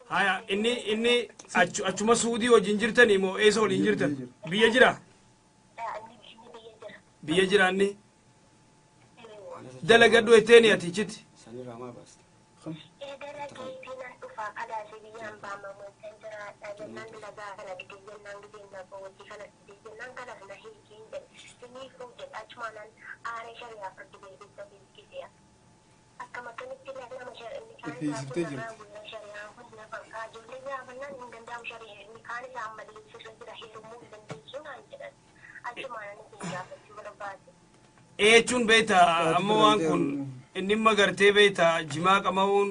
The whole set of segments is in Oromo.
haya inni achuma suudii wajjin jirtanii moo eessa waliin jirtan biyya jira biyya jiraanni dalagadhu etteeni atichiti eechuun beeta amma waan kun inni magartee beeta jimaa qamaa'uun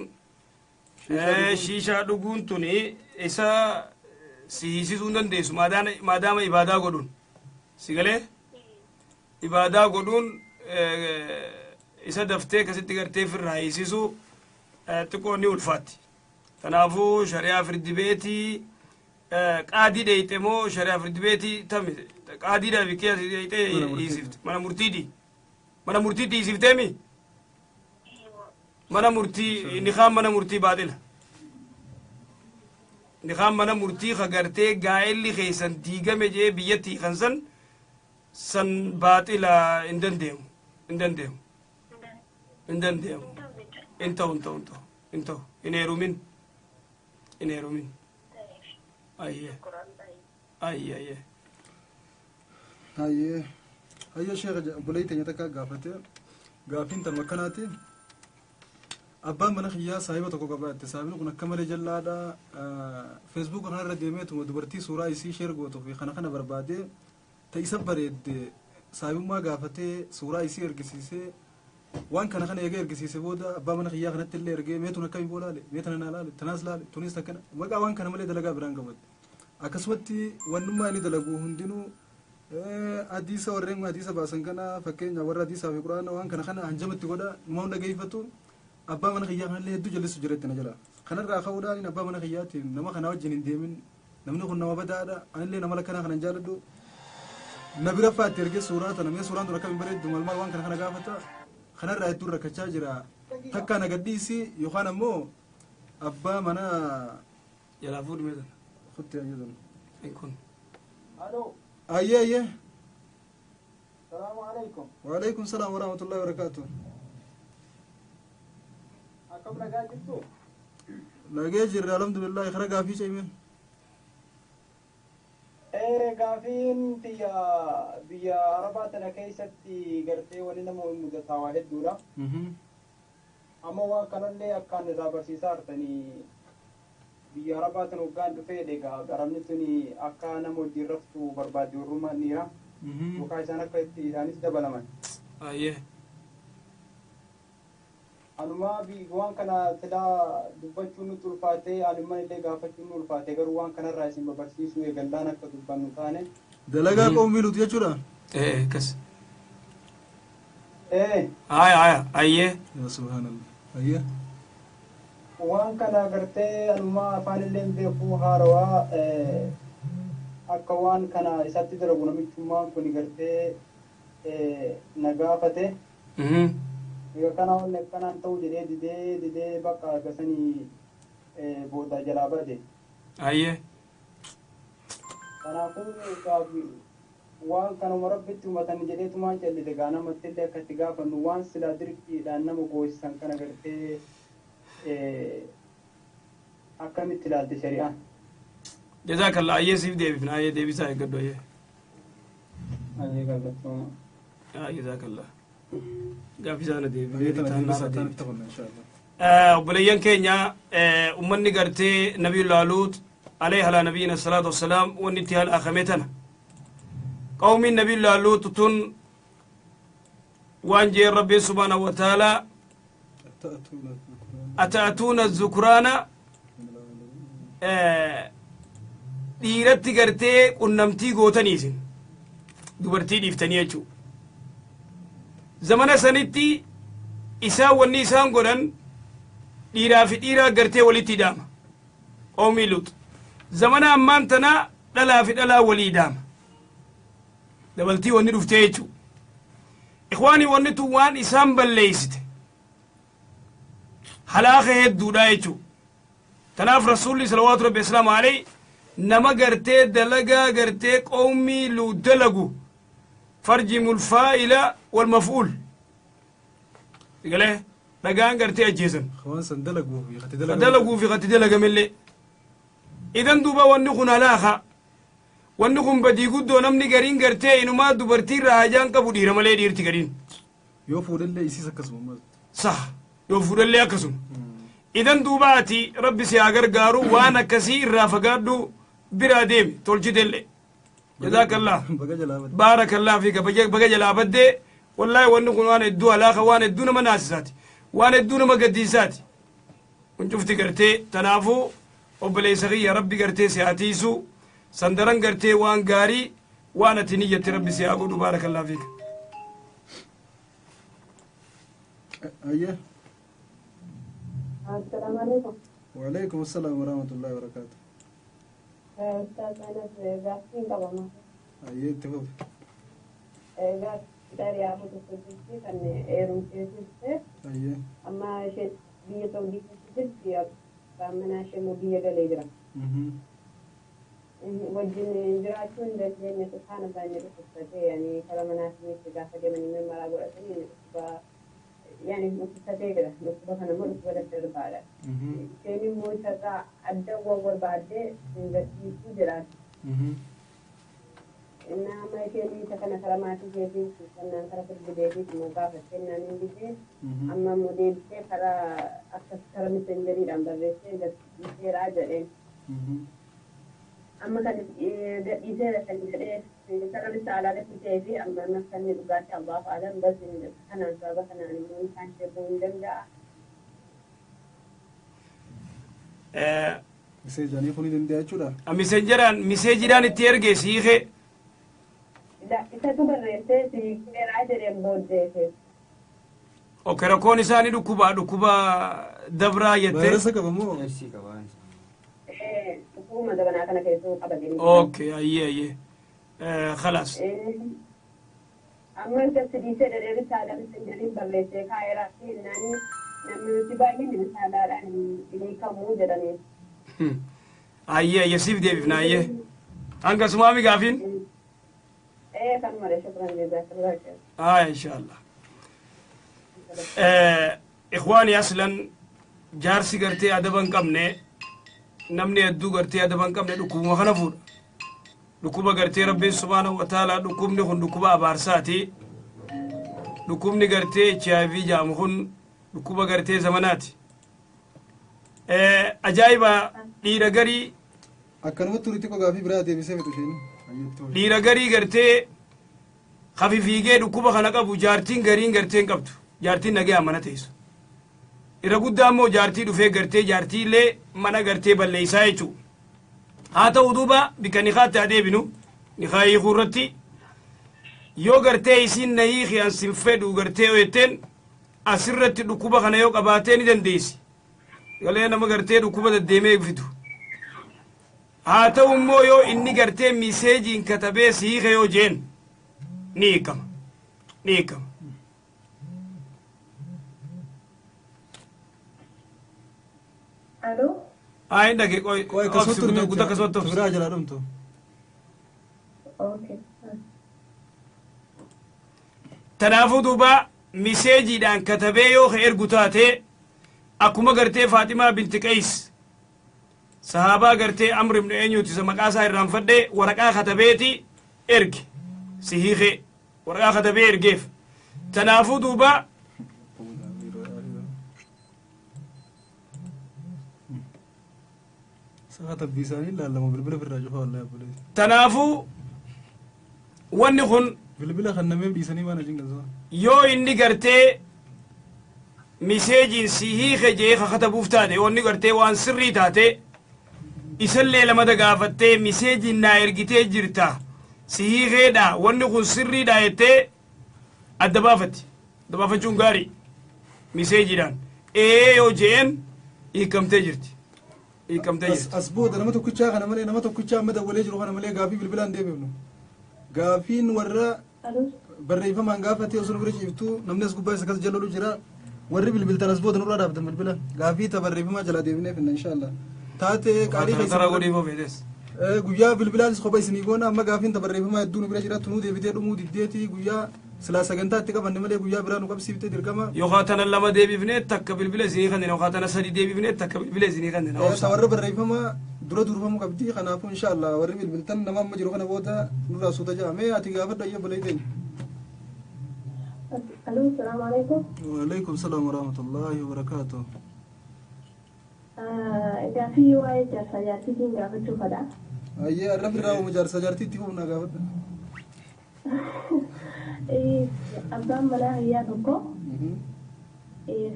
shiishaa dhuguun tuni isa sihisisuu dandeessu maadaama ibaadaa godhuun sigalee ibaadaa godhuun isa daftee kasitti gartee firraa hiisisuu xiqqoo ni ulfaatti kanaafuu shari'aa firdibeetii qaadii dheeyxe moo shari'aa firdibeetii tami qaadii dhaabikee dheeyxe hiisifte mana murtii hiisifteemi mana murtii niqaan mana murtii baaxila niqaan mana murtii kagartee gaa'elli keessan diigame jee biyyatti hiikansan san baaxila hin dandeemu انتو انيرومين ايه هيا شيخ بوليت يتكا غافته غافين تمكناتي ابان من خيا صاحبه تو غبات صاحبنا كنا كمل جلادا فيسبوك انا رديمت ودبرتي صوره ايسي شير غوتو في خنا برباده تيسبريد صاحب ما غافته صوره ايسي ارغسيسه وان كان خنا يغير غسيسه بودا ابا من خيا خنا تلي رغي ميتنا كاي بولالي ميتنا نالالي تنازلالي تونس تكنا وقا وان كان ملي دلغا بران غبت اكسوتي ونما ني دلغو هندينو اديسا ورين اديسا باسن كنا فكينا ورا اديسا في قران وان كان خنا انجمت غدا مو دغيفتو ابا من خيا خنا لي دو جلس جريتنا جلا خنا را خودان ابا من خياتي نما خنا وجن ديمن نمن كنا وبدادا ان لي نمل كنا خنا جالدو نبي رفعت ترجي سورات نمي سوران ركب بريد مال وان كان خنا غافتا خنا رايتو ركچا جرا تكا نغديسي يوخانا مو ابا منا يلا فود ميدن خدت ايدن يكون الو ايه السلام عليكم وعليكم السلام ورحمه الله وبركاته اكم لقيتو لقيت الحمد لله خرجا في شيء من غافين بيا عرباتنا كيستي غرتي ولنا مدتا واحد دورا اما وا كان لي اكان رابرسي سارتني بيا عرباتنا وكان دفيدغا غرمنتني اكانا مجرفتو بربادي رومانيا وكايسانا كتي دانيس دبلمان ايه انما بي وان كان تدا دبچونو تلفاته انما اللي غافتونو الفاته غر وان كان راسين ببرسيسو يغندانا كدبانو تاني دلغا قومي لوت يچورا كس ايه يا سبحان الله ايه وان كان غرتي انما فان اللي بيكو هاروا اكوان كان اساتي درغنا ميچما كوني غرتي نغافته كان اول كان تو دي بقى غسني بودا جلابه ايه انا اقول كابي وان كان مربيتو متن جديتو ما جلي دغانا متل كتغا فن وان سلا دركي دانما غويسن كان غرتي اكمل تلال شريعه جزاك الله ايه سيف دي بفنا ايه دي بيسا يقدو ايه جزاك الله قافزانا دي بليان كينيا أمني قرتي نبي الله لوط عليه على نبينا الصلاة والسلام وننتهى الأخمتنا قوم النبي الله لوط تن وانجي ربي سبحانه وتعالى أتأتون الذكران ديرتي قرتي قنمتي قوتنيسن دبرتي ديفتني أجو زمانا سنتي إسا والنسان قرن ديرا في ديرا قرتي ولي داما قومي لوط زمانا أمانتنا دلا في دلا ولي داما دبلتي وني رفتيجو إخواني ونتو وان إسان بليست حلاقة هدو دايجو تناف رسولي صلوات ربي السلام عليه نما قرتي دلقا قرتي قومي لو دلقوا فرج الفائلة والمفعول قال ايه لقان قرتي أجيزن خوان سندلقوا في خطي دلقوا في غتي دلقا من لي إذن دوبا ونقون هلاخا ونقون بدي قدو نمني قرين قرتي إنو ما دوبرتي راجان كبو دير ملي ديرتي قرين يوفور اللي يسيس كسبه مال صح يوفور اللي أكسم إذن دوباتي ربي سياغر قارو وانا كثير رافقادو برا ديمي تولجد اللي جزاك الله بقى جلابت بارك الله فيك بقى جلابت دي والله ونقول وانا الدو هلاخا وانا الدون مناسساتي وانا الدون مقديساتي ونشوفتي قرتي تنافو وبلي سغي ربي قرتي سياتيسو سندران قرتي وان قاري وانا تنية ربي سياقود بارك الله فيك أيه السلام عليكم. وعليكم السلام ورحمة الله وبركاته. أستاذ أنس جاكسين قبل أيه تفضل. جاك داري أبو تسجيل كان إيرون تسجيل. أيه. أما شيء بيتودي تسجيل فمن شيء مبيه قليلا. وجن جراتون لأن سبحان الله نرفض يعني كلام الناس يستجاب من من مرة قرأتني يعني مستدقة مصباحنا مرت ولا تربالة. كاني موجودة عدة وبعد نقدر نجرا. إنما كاني تكنا كلامات جدي كنا نكرر بداية مقابلة كنا نيجي أما موديل كرا أكثر كلام تنجري عن بريسين ده يصير عجلة. أما كان يصير تنجري كلام السؤال كتير أما مثلا نقول الله أعلم بس أنا سبب أنا من كان شيء جمدا. مسجاني خوني دندي أشولا. مسجران التيرجي سيخه. لا إذا تبرئت في كل عجلة بودته. وكركون إنسان دكوبا دبرة يته. فيروس كبمو. حكومة دبنا كنا كيسو أبدين. أوكي أيه خلاص. أما كسديسة درجة سادة مسجلين برلسة كايرا ناني نمتبعي من سادة يعني إني كمو جدني. أيه يسيف دي بفنا أيه. أنك سمامي قافين؟ إيه كان مرة شكرا جزاك الله خير. إن شاء الله. إخواني أصلا جارسي قرتي أدبان كمني نمني أدو قرتي أدبان كمني لكم وخنفور. لكوبا قرتي ربي سبحانه وتعالى لكم نخن لكوبا بارساتي لكم نقرتي شايفي جامخن لكوبا قرتي زماناتي أجايبا ليرغري أكنمت تريتكو غافي برادي بسبب تشين ليرغري قرتي خفيفيجي لكوبا خنقا بجارتين غرين قرتين قبتو جارتين نجي أمانتيس إذا قدامو جارتي دفع قرتي جارتي لي منا قرتي بالليسايتو هذا ودوبا بكنيخات تعديبنو نخاي خورتي يو غرتي سين نيخي أن سنفد وغرتي ويتن أسرت دكوبا خنا يو قباتين دنديسي قال أنا ما غرتي دكوبا دديمي بفيدو هذا أمو يو إني غرتي ميساجي إن كتبه سيخي يو جين نيكم ألو عندك كوي كسوتو قلت كسوتو تبراج لا دمتو أوكي تنافو دوبا ميساجي دان كتبه يو خير قطاتي أكما قرتي فاطمة بنت قيس صحابة قرتي أمر من أنيو تسمقاسا الرنفده ورقا خطبيتي إرق سيهيخي ورقا خطبي إرقيف تنافو دوبا ساعة بيساني لا لما بالبلا في الرجوع والله يا بولي تنافو ونخن بالبلا خلنا مين بيساني ما نجين قصوا يو إني قرتي ميساجين سيهيخي جيخا خطبوف تاتي واني قرتي وان سري تاتي إسالي لما دقافتي ميساجين نا إرقتي جرتا سيهيخي دا ونخن سري دا يتي الدبافتي دبافتشون غاري ميساجي دان يو جين إيكم تجرتي أسبوع أنا ما تكوتشا أنا مالي أنا ما تكوتشا مدى ولا يجرو أنا مالي غافي بالبلان دي بيبنو غافين ورا بري فما غافتي أصل بريش يفتو نمناس قبائي سكاس جلولو جرا وري بالبلتان أسبوع نورا رافدم بالبلان غافي تبري فما جلا دي بني إن شاء الله taate qaalii tara godhii bofeetes guyyaa bilbilaanis kopha isinii goona amma gaafiin tabarreeffamaa hedduun bira jiraattu nuu deebitee dhumuu diddeeti guyyaa silaa sagantaatti qabanne malee guyyaa biraa nu qabsiiftee dirqama yookaan tana lama deebifnee takka bilbila isinii kanneen yookaan tana sadi deebifnee takka bilbila isinii kanneen warra barreeffamaa dura durfamuu qabdi kanaafuu inshaallah warri bilbiltan nama amma jiru kana booda nurraa suuta jedhamee ati gaafadha ayya buleeteen الو السلام عليكم. وعليكم السلام ورحمة الله وبركاته. قافي واي جالسة جارتي كين قافة شوفها دا. أيه الرب راو مجالسة جارتي تيونا قافة. أبدان ملا هي تكو.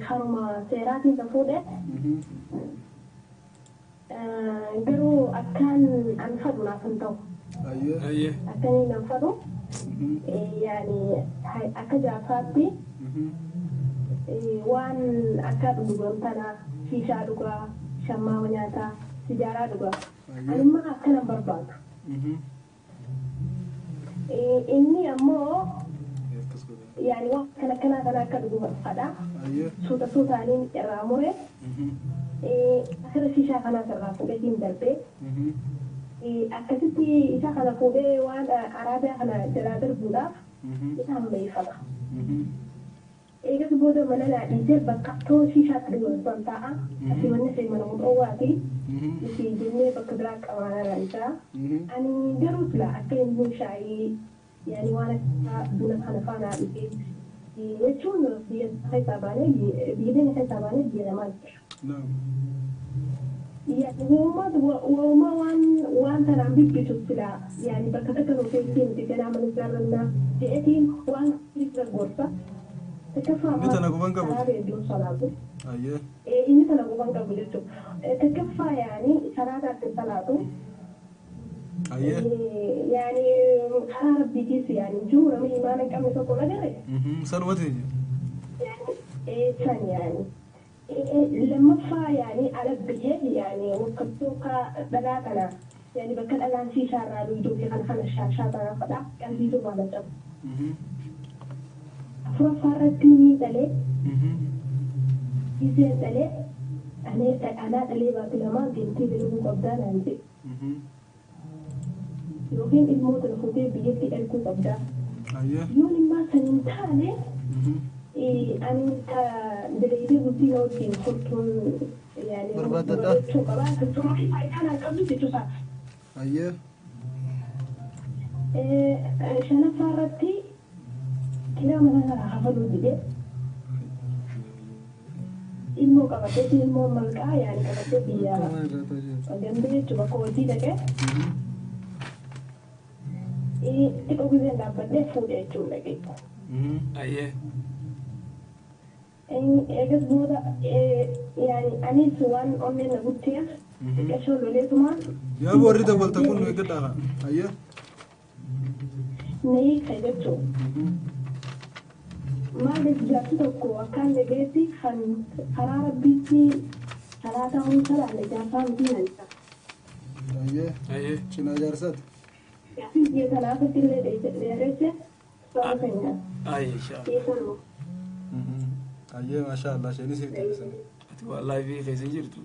خرما سيراتي تفوده. قالوا أكان أنفضنا فنتو. أيه أكان ينفضوا. يعني أكجا فاتي وان أكاد دوغم تنا شيشة دوغا شما ونياتا سيجارة دوغا أنا ما أكنا برباد إني أمو يعني وان كنا أكاد دوغم قدا سوتا علين راموري أخير شيشة كنا ترافو بيتين دربي akkasitti isa kana fuudhee waan araabiyaa kana jalaa darbuudhaaf isaan beeyfata. Eegas booda mana naa dhiisee bakka too shiishaatti dhugoon ta'a. Asii wanni ishee mana mudhoowwaati. Ishee jennee bakka biraa qabaanarra isaa. Ani garuu sila akka inni shaayii yaani waan akka buna kana faanaa dhufee jechuun biyya keessaa baanee biyya namaa jira. يعني وما وان ترى بيجي سلا يعني بكتكلم في الدين تجنا من زرنا تأتين وان يصير غرفة تكفى متى نقوم قبل أيه إني تنا قوم قبل تو تكفى يعني صلاة الصلاة أيه يعني خارب بيجيس يعني جورا من إيمانك أم يسقون أجري سلوتي يعني ثاني يعني لما فا يعني على البيت يعني وكبتوكا بلاتنا يعني بكل الآن في شارع يدوب يخلخل الشاشات أنا فدا كان في دوب على جنب. فرفرتني تلي. يصير تلي أنا تلي بقول ما جنتي بلوم قبضان عندي. يومين الموت الخطيب بيجي ألكو قبضان. يوم ما سنتاني. أنا دليلي بدي أودين كنتم يعني بربادة شوكبات تروحي أنا قبل تجوسا أيه شنا فارتي كلا من أنا حفظوا بدي ilmu kabatnya ilmu mereka yani kabatnya dia gambar coba kodi deh kan itu gue yang dapat deh food itu lagi أيه egas boda yani ani suwan onne na guttiya kasho lole tuma يا أبو أريد أقول تكون ويقدرها أيه nei kaydeto ما لجأت تكو وكان لجيتي خرارة بيتي ثلاثة وثلاثة لجافان دينا أيه شنو جالسات يعني دي ثلاثة اللي درسة صارتنا أيه إن شاء الله أيه ما شاء الله شيء نسيت والله في خيزين جرتو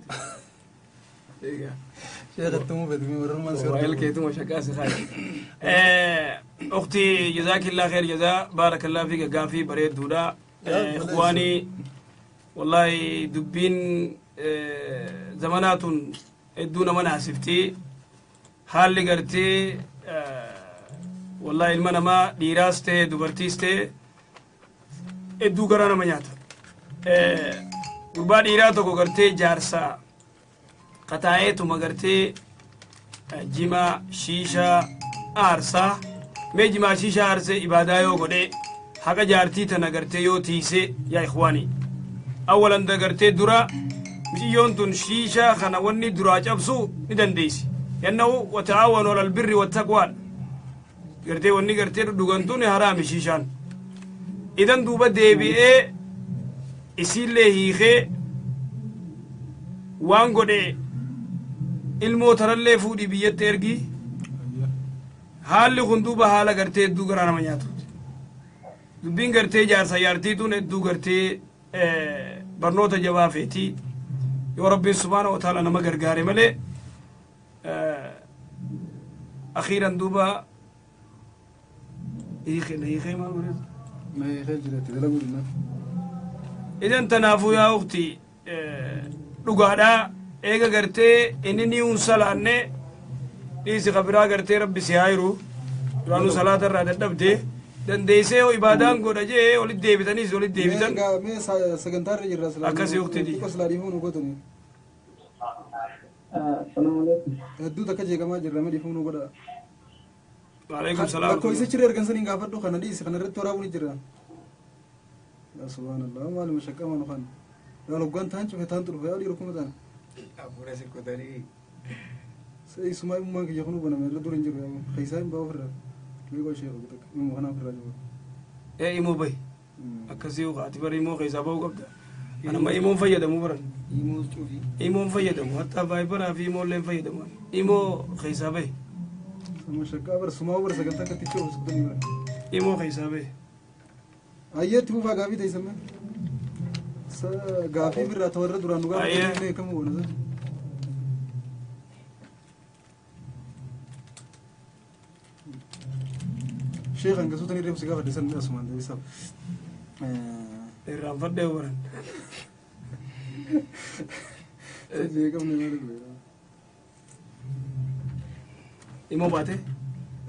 شيخ التمو بدمي ورمان وائل كيتم وشكاس خير أختي جزاك الله خير جزاء بارك الله فيك قافي بريد دودا إخواني والله دبين زمانات الدون مناسفتي حال قرتي والله المنا ما ديراسته دبرتيسته الدو قرانا منياتا قربا ديراتو قرتي جارسا قطاعيتو مغرتي جما شيشا آرسا مي جما شيشا آرسا إبادايو قده حقا جارتي تنغرتي يو تيسي يا إخواني أولا دغرتي درا مجيون تن شيشا خنواني درا جبسو ندن ديسي ينو وتعاونوا على البر والتقوى غرتي وني غرتي دوغنتوني حرام شيشان إذن دوبا ديبي إسيلي هيخي وان قده ilmoo tarallee fuudhii biyyatti ergi haalli kun duuba haala gartee hedduu garaa nama nyaatuuti dubbiin gartee jaarsa yaartiituun hedduu gartee barnoota jabaa feetii يا ربي سبحانه وتعالى أنا ما قرقاري ملي أخيرا دوبا يخي ما أريد ما يخي جريتي لا أقول لنا إذا تنافو يا أختي لقادا إيجا قرتي إنني ونسلاني إيسي خبرا قرتي ربي سيهايرو رانو صلاة الرادة دبتي dandeessee ibaadaan godha jee walitti deebitanis walitti deebitan mee sagantaarra jirra akkasii waqtii islaadhiifuu nu godhani Assalamu alaikum. hedduu takka jeeqamaa jirra mee dhiifuu nu godha waalaikum salaam akkoo isa ciree ergansanii gaafadhu kana dhiisi kana irratti waraabuu ni jirra yaa subhaanallah maaluma shaqqama nu kan yaa loggaan taan cufe taan turfe yaa dhiiru kuma taan afuura sikkotanii isumaa immoo kiyya kunu baname irra dur hin jiru keessaa hin baa'u firra Migo sheekhu bitak immoo kana firra jiru immoo bay akkasii ati bari immoo keessaa ba'uu qabda anama imoon fayyadamu baran imoon fayyadamu hatta vaayibaraa fi imoolleen fayyadamu imoo keessaa bay sama shakkaa bar sumaa bar sagantaa katti cehu sukutanii bara imoo keessaa bay ayyeetti fufaa gaafii teessame gaafii birraa tawarra duraan nu gaafii kamu goona شيخ أنك صوتني ريم سقافة ديسان أسمان ده بيساب الرام فده ورن سيدي كم نمالك إمو باتي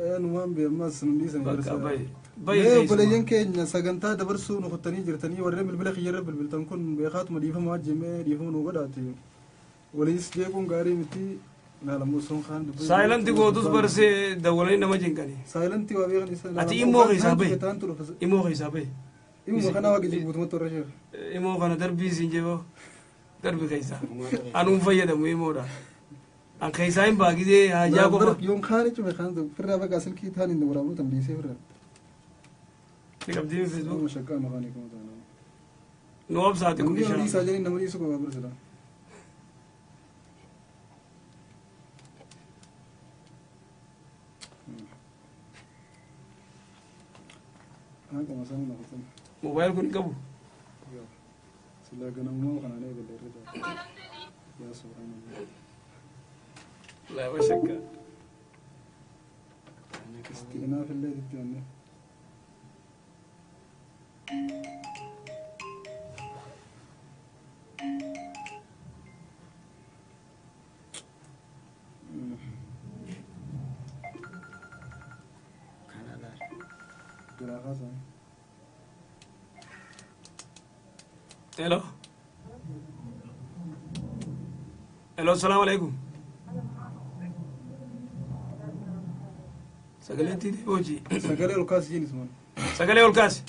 نوام بيما سندي سن بقى باي باي بلين كين سجنتا دبرسو نخطني جرتني ورم البلخ يرب البلتان كن بيخات مديفة مواجمة ديفون وقداتي وليس جيكون غاري متي لا موسون خان سايلنت غودوس برسي دولي نما جنكاني سايلنت وابيغني سايلنت اتي امو حسابي امو حسابي امو خنا واجي جيبوت متور شيخ امو خنا دربي سينجو دربي خيسا انو فيدا مو امو دا ان خيسا ام باغي دي حاجه كو يوم خاني تو خان فرا بقى اصل كي ثاني ندورا تم دي سيفر تكبدي فيسبوك مشكا مخاني كم تانا نواب ساعتي كل شيء شيء دي ساجني نمري سكو برسلا موبايل كن قبو سلاقنا مو خنا عليه بالرجال يا سبحان الله لا وشك استغناء في الليل الجنة الو الو السلام عليكم سقلتي دي وجي سقلي الكاس جيني سمان سقلي والكاس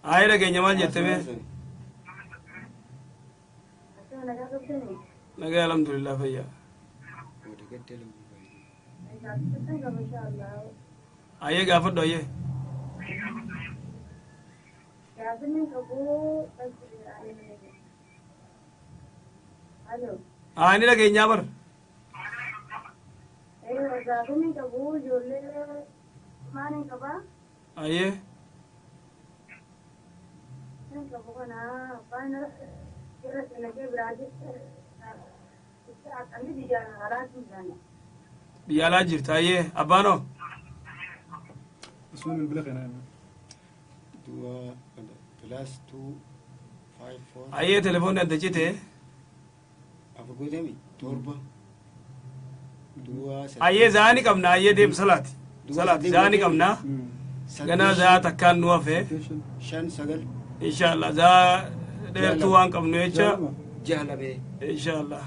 هاي لك جمال جتبه لك الحمد لله فيا هاي قافد دويه ini lagi nyabar. Aye. Biala jirta aye abano. اسمه من بلغ انا +254 Aye telepon ada jite. apa godami torba Aye zani kamna aye dem salat. Salat zani kamna. Gana za takkan nuafe. shan sagal Inshallah za der tuan kamnu echa. jahalabe Inshallah.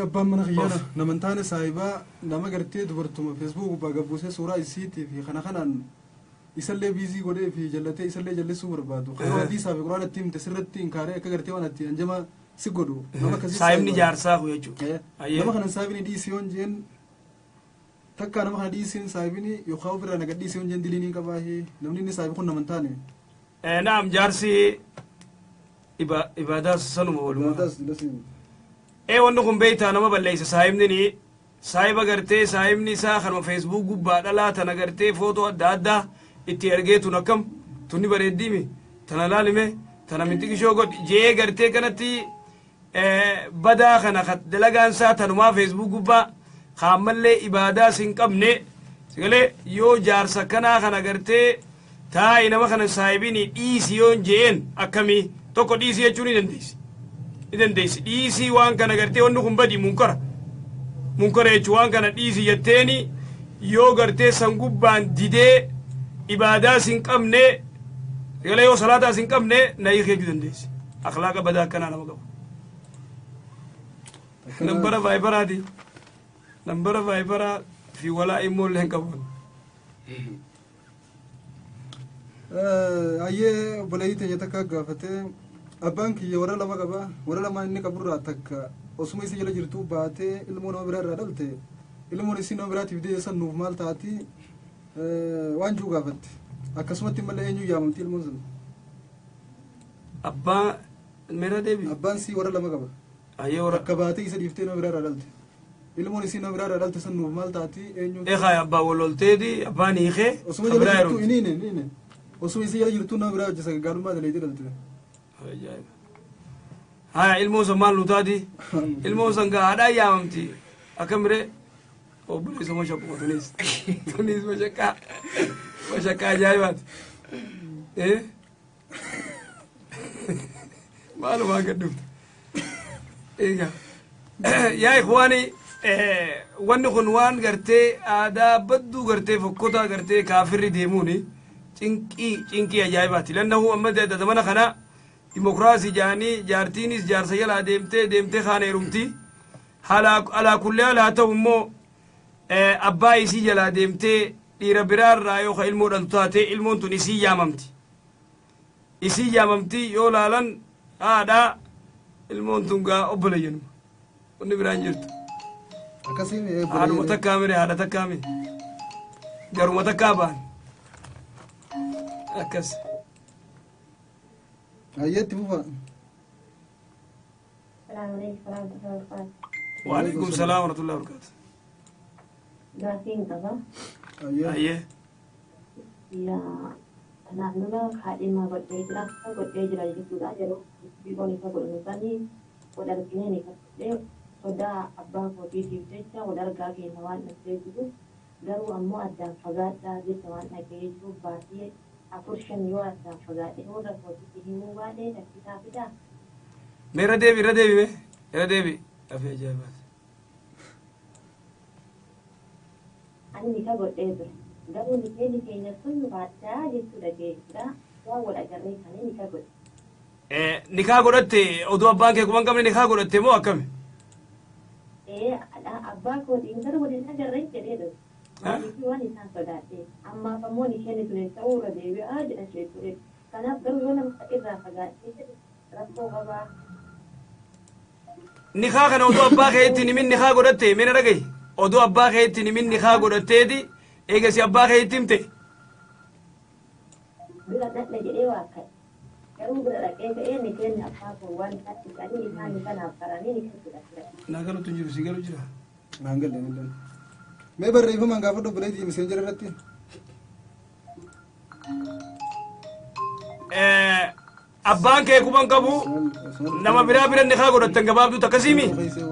abbaan mana kiyyaana namantaane saahibaa nama gartee dubartuma feesbuuk gubbaa gabbuusee suuraa isiitii fi kana kanaan isallee biizii godhee fi jallatee isallee jallisuu barbaadu kan hadiisaa fi quraan itti himte sirratti inkaaree akka gartee waan atti anjama si godhu nama akkasii Saayibni jaarsaa ku jechuudha. nama kanan saahibni dhiisii yoon jeen takkaa nama kana dhiisiin saahibni yookaan ofirraa naga dhiisii yoon jeen diliinii qabaa namni inni saahibi kun namantaane Naam jaarsi ibadaa sanuma walumaa. Ibaadaas dilasiin wanni kun beeytaa nama balleeysa saahibni saahiba gartee saahibni isaa kanuma feesbuuk gubbaa dhalaa tana gartee footoo adda addaa itti ergee tun akkam tunni bareeddiimi tana laalime tana minxiqishoo godhi jee gartee kanatti badaa kana dalagaan isaa tanumaa feesbuuk gubbaa kaammallee ibaadaa sin qabne sigalee yoo jaarsa kanaa kana gartee taa'i nama kana saahibini dhiisi yoon jeen akkamii tokko dhiisi jechuu ni dandeessi dhiisii waan kana gartee wanni kun badi munkara jechuu waan kana dhiisi jetteeni yoo gartee san gubbaan didee ibaadaa sin qabne sigalee yoo salaataa sin qabne na hiikee jechuu dandeessi akhlaaqa badaa akkanaa nama qabu nambara vaayibaraati nambara vaayibaraa fi walaa immoo illee hin qabu ayyee obboleeyyii teenya takka gaafatee abbaan kiyya warra lama qaba warra lama inni qaburraa takka osuma isi jala jirtu baatee ilmoo nama biraa irraa dhalte ilmoon isii nama biraatiif deessan nuuf maal taati waan jiru gaafatte akkasumatti malee eenyu yaamamti ilmoon sun abbaa meera deebi abbaan sii warra lama qaba ayyee warra akka baatee isa dhiiftee nama biraa irraa dhalte ilmoon isii nama biraa irraa dhalte san nuuf maal taati eenyu eegaa abbaa walolteeti abbaan hiikee osuma jala jirtu iniine osuma isi jala jirtu nama biraa hojjesa gaggaalummaa daleetii dhalte haya ilmoon san maal nutaati ilmoon san gaa haadhaa yaamamti akkam bire obboleessa mashaquma tunis mashaqaa ajaa'ibaati maalumaan gad dhufte yaa ikwaani wanni kun waan gartee aadaa badduu gartee fokkotaa gartee kaafirri deemuuni cinqii ajaa'ibaati lannahu amma zamana kana dimokiraasii jaanii jaartiinis jaarsa jalaa deemtee kaan heerumti alaa kullee alaa ta'u immoo abbaa isii jalaa deemtee dhiira biraarraa yoo ka ilmoo dhaltu taate ilmoon tun isii yaamamti yoo laalan haadhaa ilmoon tun gaa obboleeyyanuma wanni biraan jirtu haadhuma takkaa mire haadha takkaa mire garuma takkaa ba'an akkas ayyeetti fufa وعليكم السلام ورحمة الله وبركاته. Gaafiin qaba. Ayyee. Yaa kanaaf nama kaadhimaa godhee jira jechuudha yeroo bifoon isa godhanii wal arginee ni qabdee sodaa abbaa kootiitiif jecha wal argaa keenya waan dhaqee jiru garuu ammoo addaan fagaadhaa jecha waan dhaqee jiru baatee 4-5 yoo addaan fagaadhee warra kootiitti himuu baadhee dhaqqisaa fidaa. Mee irra deebi afee ajaa'ibaati. Ani nika godhee ture garuu nikeenyi keenya sun baadhaa jechuudha jechuudha waan wal agarree kanii nika godhe. Nikaa godhatte oduu abbaan kee kuban qabne nikaa godhatte moo akkami? Abbaa kootiin gara waliin agarree jedheedha. Waan isaan sodaadhee ammaaf ammoo nikeenyi sun ta'uu irra deebi'aa jedha jechuudha. Kanaaf garuu yoo nama irraa fagaadhee rakkoo qabaa. Nikaa kana oduu abbaa keetti nimin nikaa godhatte mina dhagayi. Oduu abbaa keetti nimin nikaa godhatteeti eegasi abbaa keetti himte. Bira dhaqna jedhee waa ka'e. Garuu bira dhaqee ka'ee nikeenyi abbaa koo waan isaatti qanii isaan kanaaf qaranii ni kan Naa galuutu jiru si galu jira. naan galle mee barreeffamaan gaafadhu bireetii miseenjera irratti abbaan kee kuban qabu nama biraa bira nikaa godhattan gabaabduutu akkasiimi.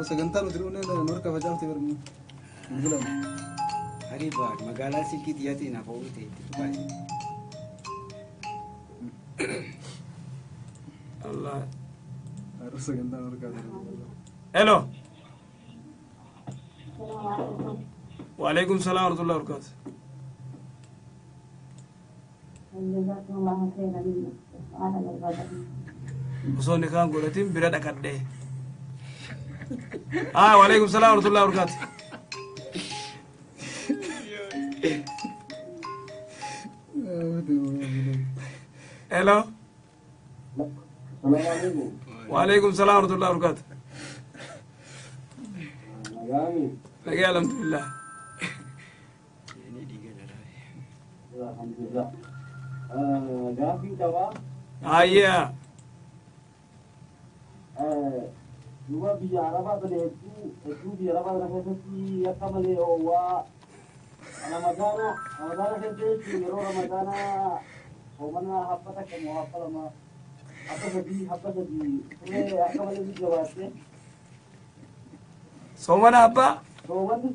sagantaa nuti dhuunee norka facaafte barmi Hariba magaalaa silkii xiyyatiin hafa uwwite itti dhufaati. Allah. harus sagantaa norka Hello. وعليكم السلام ورحمة الله وبركاته. وصول نكان قولتين برد أكده. وعليكم السلام ورحمة الله وبركاته. Hello. وعليكم السلام ورحمة الله وبركاته. لقي الحمد لله. Alhamdulillah. Gaaffii qabaa. Ayyaa. duuba biyya arabaa kana hedduu biyya arabaa kana keessatti akka malee hoowwaa ramadaana keessa jechuun yeroo ramadaanaa soomana habba takka moo habba lama habba sadii turee akka malee ni jabaatte. soomana abbaa Soomanni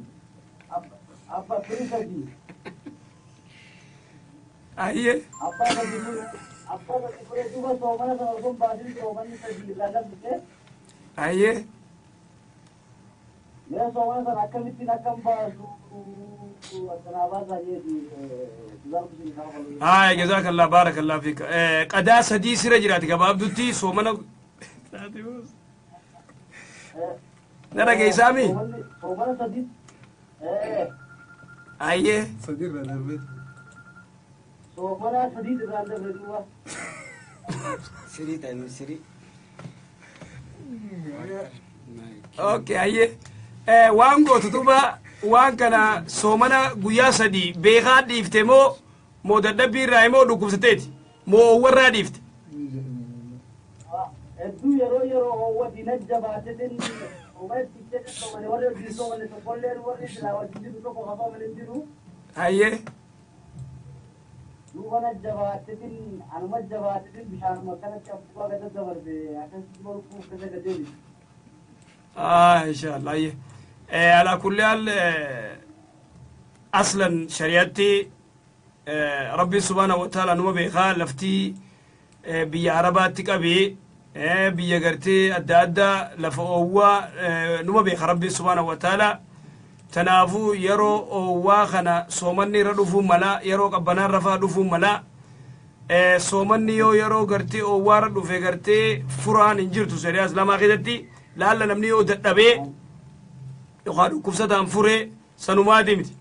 abba turii sadii. ayyee Abbaa sadii turee duuba soomana sana osoo hin baasin soomanni sadii irraa darbite. ayyee Mee soomana sana akkamittiin akkam baasu akkanaa baasaa jeeti dubartiin kana falu. هاي جزاك الله بارك الله فيك قدا سدي سيره جراتي كباب دوتي سومنا نرى جيسامي Soomana sadii. ايه صديق على البيت Soomana sadii irraa darbe duuba. Sirii ta'e sirii. اوكي ايه وان قوت دوبا وان كان سومنا غيا سدي بيغا ديفتمو مو ددبي رايمو دكوستيتي مو ورا ديفت Hedduu yeroo hoowwati najjabaatetin uumatti jecha soomane warri hojii soomane tokkolleen warri silaa wajjin jiru tokko qabaman hin jiru. ايه Duuba najjabaatetin anuma jabaatetin bishaanuma kanatti abbaa gada dabarse akkasitti bolkuuf kasa gadeeli. ان شاء الله ايه على كل حال اصلا شريعتي ربي سبحانه وتعالى نما بيخا لفتي بي عربات قبي بي غرتي ادا لفوا نما بيخا ربي سبحانه وتعالى تنافو يرو واخنا سومني ردفو ملا يرو قبنا رفا دفو ملا سومني يرو غرتي او وار دفه غرتي فران انجرتو سرياس لما خدتي laalla namni yoo dadhabee yookaan dhukkubsataan furee sanumaa dimiti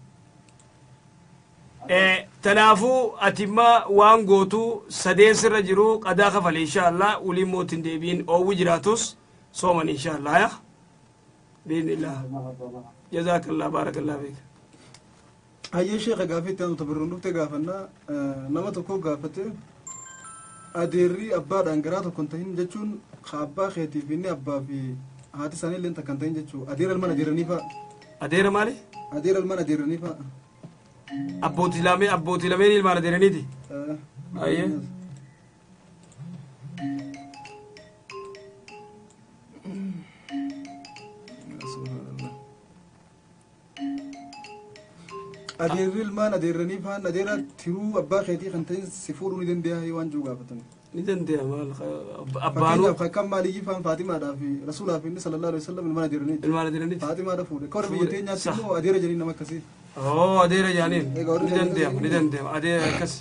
tanaafuu atimma waan gootu sadeen sirra jiru qadaa kafale inshaallah uliin mootin deebiin oowwu jiraatus sooman inshaallah ya biidnillah jazaakallah baarakallah fiik hayyee sheekha gaafetti anu tabarruun dhufte gaafannaa nama tokko gaafate adeerri abbaadhaan garaa tokko hin tahin jechuun abbaa keetiif inni abbaa fi haati isaanii illee takkan tahin jechuu adeera ilmaan adeeranii fa'a adeera maali adeera ilmaan adeeranii fa'a abbootii lameen ilmaan adeeraniiti ayyee adeerri ilmaan adeeranii fa'aan adeera tiruu abbaa keetii kan tahin si fuudhuu ni dandeenya waan jiru gaafatan ni dandeenya maal abbaanuu fakkaan maaliyyii fa'aan faatimaadhaa fi rasuulaa fi inni sallallahu alaihi wasallam ilmaan adeeraniiti faatimaadha fuudhe kawar biyya teenyaatti immoo adeera janiin nama akkasii adeera jaaniin ni dandeema adeera akkas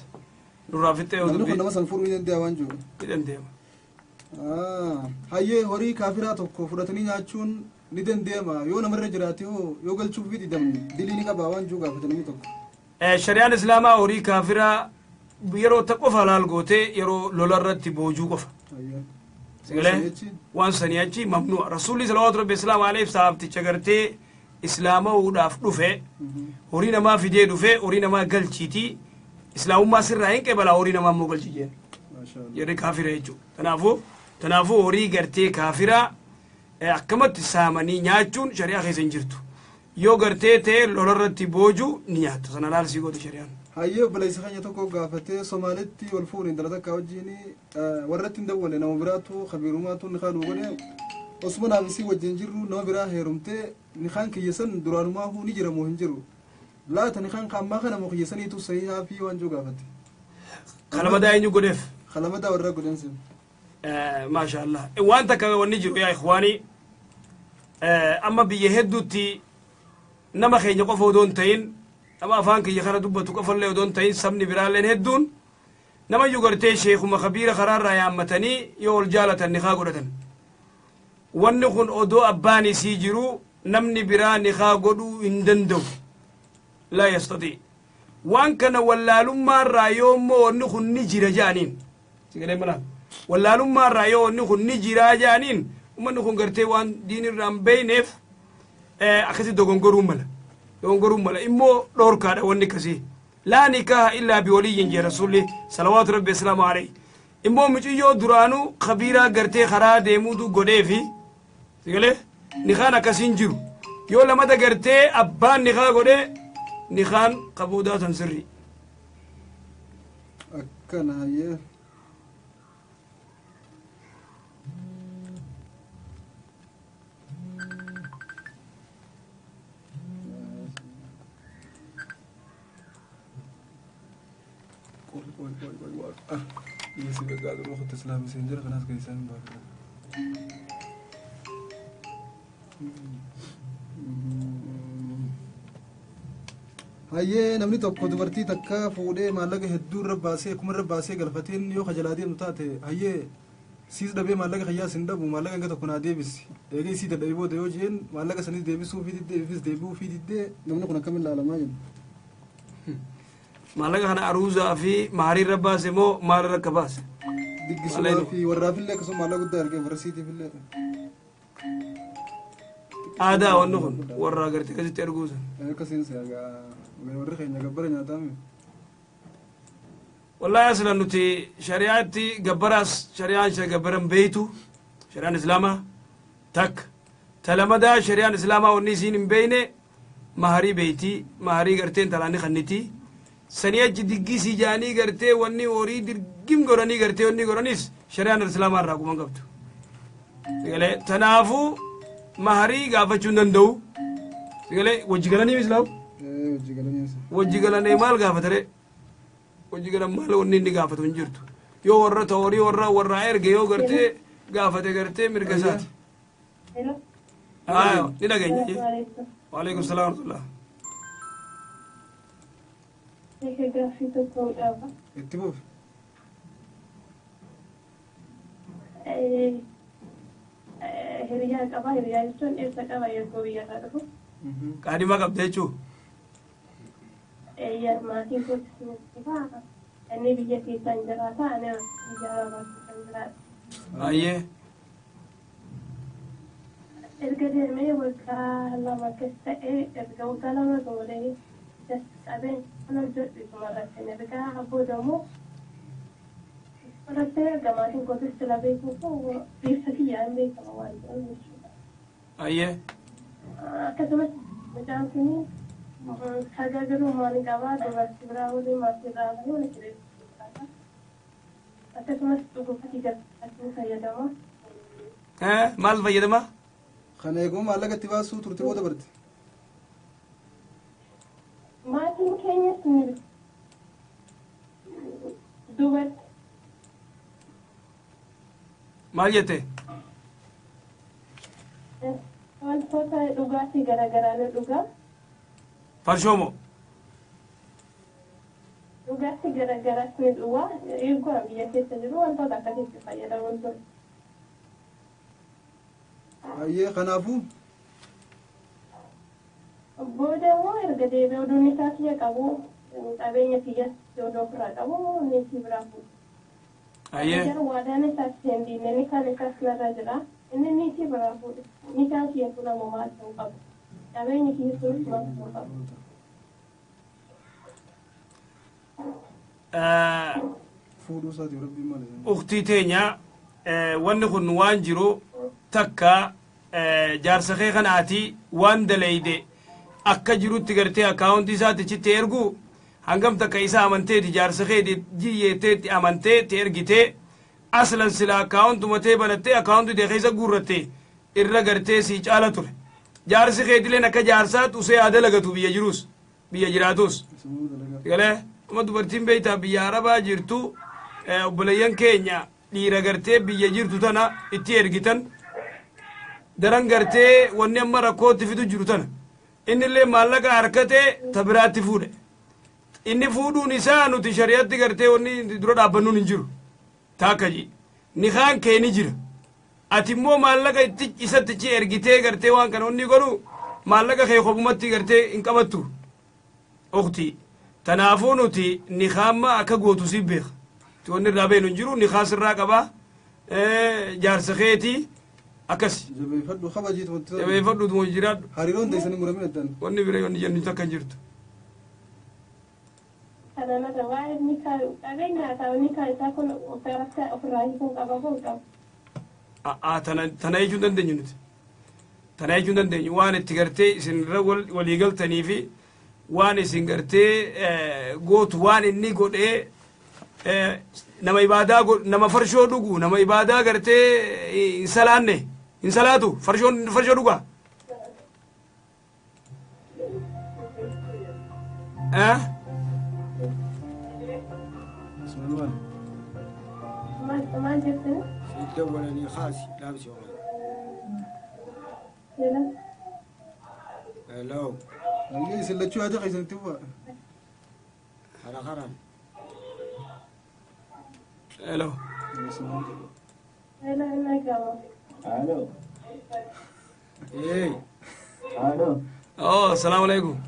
durraa fixee namni kun nama san fuudhuu ni dandeenya waan jiru ni dandeema hayyee horii kaafiraa tokko fudhatanii nyaachuun ni dandeema yoo namarra jiraate yoo galchuuf fi didamni dilii ni qabaa waan jiru gaafate namni tokko shari'aan islaamaa horii kaafiraa yeroo ta qofa laal gootee yeroo lolarratti boojuu qofa sigalee waan sanii achi mamnu'a rasuulli salawaatu rabbi islaam aleef sahabticha gartee islaama'uudhaaf dhufe horii namaa fidee dhufe horii namaa galchiiti islaamummaa sirraa hin qebalaa horii namaa immoo galchi jeen jedhe kaafira jechuudha tanaafuu horii gartee kaafiraa akkamatti saamanii nyaachuun shari'aa keessa hin jirtu yoo gartee ta'e lolarratti boojuu ni nyaata sana laalsii goote shari'aan hayyee obboleessa keenya tokko gaafatee somaalitti wal fuudhin dhala takka wajjiin warratti hin dawwalle nama biraatu kabiirumaatu nikaan nu godhe osuma naafisii wajjin jirru nama biraa heerumtee nikaan kiyyasan duraanumaa huu ni jira moo hin jiru laata nikaan kaammaa kana moo kiyyasaniitu sahihaa fi waan jiru gaafate kalamadaa eenyu godheef kalamadaa warra godhansin maasha allah waan takka wanni jiru yaa ikhwaanii amma biyya hedduutti nama keenya qofa odoo hin ta'in nama afaan kiyya kana dubbatu qofallee odoo hin ta'in sabni biraalleen hedduun nama iyyuu gartee sheekuma kabiira karaarraa yaammatanii yoo ol jaalatan nikaa godhatan wanni kun odoo abbaan isii jiru namni biraa nikaa godhuu hin danda'u laa yastatii waan kana wallaalummaarraa yoo immoo wanni kun ni jira ja'aniin sigalee manaa wallaalummaarraa yoo wanni kun ni jiraa ja'aniin ummanni kun gartee waan diinirraa hin beeyneef akkasi dogongoruu mala immoo dhorkaadha wanni akkasii laa nikaaha illaa biwaliyyin jee rasulli salawaatu rabbi islaamu alayhi immoo muciyyoo duraanuu kabiiraa gartee karaa deemuutu godhee fi sigale nikaan akkasin jiru yoo lamata gartee abbaan nikaa godhe nikaan qabuudaa tan sirri akkana hayyee يسي قاعد نروح تسلام سنجر خلاص كيسان باكر hayyee namni tokko dubartii takka fuudhee maallaqa hedduu irra baasee kuma irra baasee galfateen yoo kajalaatii nu taate hayyee siis dhabee maallaqa kiyyaas hin dhabu maallaqa hanga tokko naa deebisi eegee isii dadhabee booda yoo jeen maallaqa sanis deebisuu fi diddee ifis deebi'uu fi diddee namni kun akkamiin ilaalamaa jenna maallaqa kana aruuzaa fi maarii irra baase moo maal irra akka baase diggisuudhaa fi warraafillee akkasuma maallaqa guddaa argee farsiitiifillee aadaa wanni kun warra agartee akkasitti arguusan akkasiin seegaa warri keenya gabbara nyaataame wallahi aslan nuti shari'aatti gabbaraas shari'aan ishee gabbaran beeytu shari'aan islaamaa takka talamadaa shari'aan islaamaa wanni isiin hin beeyne maharii beeytii maharii gartee intalaanni kannitii sanii achi diggisii jaanii gartee wanni horii dirgim godhanii gartee wanni godhanis shari'aan islaamaa irraa quban qabdu sigalee tanaafuu maharii gaafachuu hin danda'u sigalee wajji galanii islaamu wajji galanee maal gaafatare wajji galan maal wanni inni gaafatu hin jirtu yoo warra ta'orii warra erge yoo gartee gaafate gartee mirga isaati ni dhageenya waalaikum salaam warahmatullah itti buuf hiriyaa qaba hiriyaa jechuun eessa qaba yeroo biyyataa dhufu qaadima qabda jechuu maatiin kootisaa inni biyya keessaa hin jiraata ani ijaaraa baasuu kan jiraata ayyee erga deemee waggaa lama akkas ta'ee erga waggaa lama toolee qabeen kan hojjedhu isuma irratti ergaa boodamoo irratti erga maatiin kootis sila beekuufu beeksa kiyyaa hin beekama waan jedhan jechuudha ayyee akkasumas mucaan kunii sagagaru mani qaba dubartii biraa waliin maatii irraa waliin jireenya akkasumas dhugufati gatii fayyadama maal fayyadama kana eeguma maallaqa itti baasuu turte booda barte maatiin keenyas ni dubartii maal jette wantoota dhugaatii garaagaraa ni dhugaa farshoomo dhugaatii garaagaraas ni dhugaa eeguma biyya keessa jiru wantoota akkasitti fayyadaman ture hayyee kanaafuu booda immoo erga deebi'ee oduun isaa kiyya qabu qabeenya kiyyas odoo ofirraa qabu niitii biraa fuudhu ayyee gara waadaan isaas hin diinne ni kaan isaas narra jira inni niitii biraa fuudhu ni kaan kiyya fuudhamu maal ta'uu qabu qabeenya kiyya sunis maal ta'uu qabu fuudhuu isaati rabbiin maal uktii teenya wanni kun waan jiru takka jaarsa kee kanaati waan dalayde akka jirutti gartee akkaawuntii isaatti achitti ergu hangam takka isa amanteeti jaarsa kee jiyyeetteetti amanteetti ergitee aslan sila akkaawuntuma tee banattee akkaawuntii tee keessa guurratte irra gartee sii caala ture jaarsi keetileen akka jaarsaatti usee haa dalagatu biyya jirus biyya jiraatus galee uma dubartiin beeytaa biyya arabaa jirtu obboleeyyan keenya dhiira gartee biyya jirtu tana itti ergitan daran gartee wanni amma rakkootti fidu jiru tana innillee maallaqa harkatee ta biraatti fuudhe inni fuudhuun isaa nuti shari'atti gartee wanni dura dhaabbannuun hin jiru taakkaji nikaan kee ni jira ati immoo maallaqa isatti chi ergitee gartee waan kana onni godhu maallaqa kee kopumatti gartee hin qabattu ukti tanaafuu nuti nikaamma akka gootu si beeka ti wanni irraa beenu hin jiru nikaa sirraa qabaa jaarsa keetii akkas jabeeffadhu kabajiitu wanti jabeeffadhuutu mo jiraadhu hariiroon deessanii muramin addan wanni bira wanni jennu takka hin jirtu kananarra waa'ee nikaa qabeenyaa ta'u nikaa isaa kun ofirraa hiikuun qaba moo qabu tana jechuun dandeenyu nuti tana jechuun dandeenyu waan itti gartee isinirra walii galtanii fi waan isin gartee gootu waan inni godhee nama ibaadaa nama farshoo dhugu nama ibaadaa gartee hin salaanne hin salaatu farshoo dhugaa سلمان ما جبتني دولني خاسي لابس يوم يلا هلو اللي سلتشو هذا قيس انت أنا خرن الو يلا انا كمان الو إيه الو السلام عليكم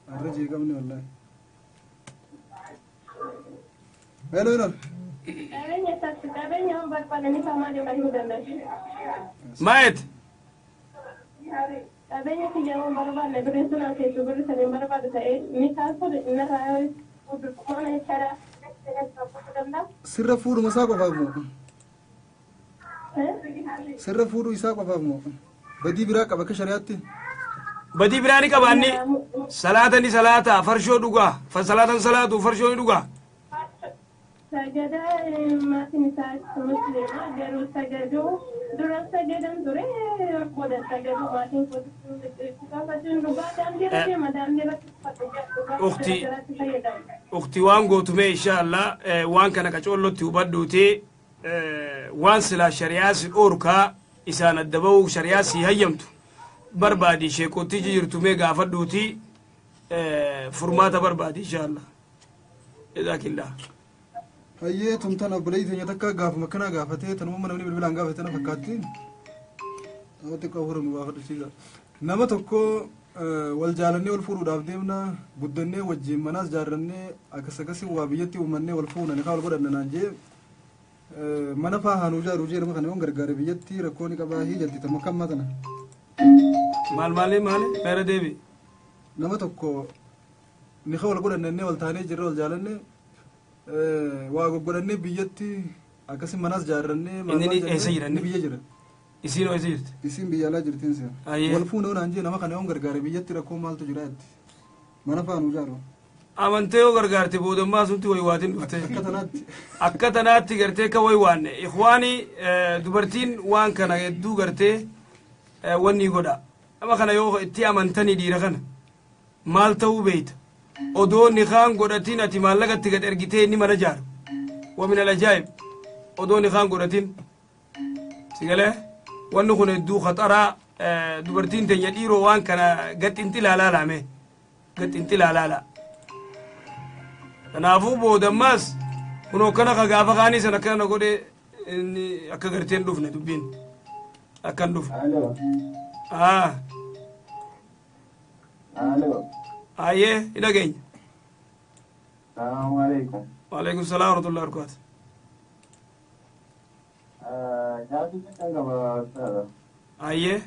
الرجل قبلني والله هلو هلو Kabenya barbaadanii faamaa deemaa hin danda'u. maayet Qabeenya kiyyaawwan barbaadne birrii sunaa keessu birrii saniin barbaadu ta'ee miidhaan kun innarraa mana jechaadha. sirra fuudhuma isaa qofaaf moo sirra fuudhuu isaa qofaaf moo badii biraa qaba akka shari'aatti badii biraa ni qabaanni salaatani salaata farshoo dhugaa salaatan salaatu farshoo ni dhugaa Sagada maatiin isaa musliima garuu sagaduu dura sagadan ture booda sagaduu maatiin gaafachuun dhugaa daandiirra deema daandiirra ukti waan gootume inshaallah waan kana qacoollotti hubadhuuti waan silaa shari'aa si dhoorkaa isaan adda ba'uu shari'aa si hayyamtu barbaadi sheekotti jirtume gaafadhuuti furmaata barbaadi inshaallah jazaakillah hayyee tumtan obboleeyyi teenya takka gaafuma kana gaafatee tanuma namni bilbilaan gaafate na fakkaatti nama xiqqoo furamu gaafadhusiisa nama tokko wal jaalannee wal fuudhuudhaaf deemna guddannee wajjin manaas jaarrannee akkasii waa biyyatti uumannee wal fuuna ni kaa wal godhanna naan jee mana faa haanuu jaaruu jee nama kana yoon gargaare biyyatti rakkoo ni qabaa hii jalti tamma kammaa tana maali meera deebi nama tokko ni kaa wal godhannee wal taanee jirre wal jaalannee waa goggodhannee biyyatti akkasii manaas jaarrannee inni eessa jiran biyya jira isiin eessa jirti isin biyya alaa jirtiin sen wal fuuna naan jee nama kana yoon gargaare biyyatti rakkoo maaltu jira jetti mana faanuu jaaru amantee yoo gargaarte boodammaa sunti waywaatiin dhufte akka tanaatti gartee ka waywaanne ikhwaani dubartiin waan kana hedduu gartee wanni godha ama kana yoo itti amantanii dhiira kana maal ta'uu beeyta odoo nikaan godhatin ati maallaqatti gad ergitee inni mana jaaru wa min alajaa'ib odoo nikaan godhatin sigalee wanni kun hedduu khaxaraa dubartiin teenya dhiiroo waan kana gaxxinti laalaalaame gaxxinti laalaala kanaafuu boodammaas kunoo kana ka gaafa kaanii san akkana godhe inni akka garteen dhufne dubbiin akkan dhufne ayyee hidhageenya السلام عليكم waalaikum salaam warahmatullahi wabarakatuh جاسي كان قبل أستاذ ayyee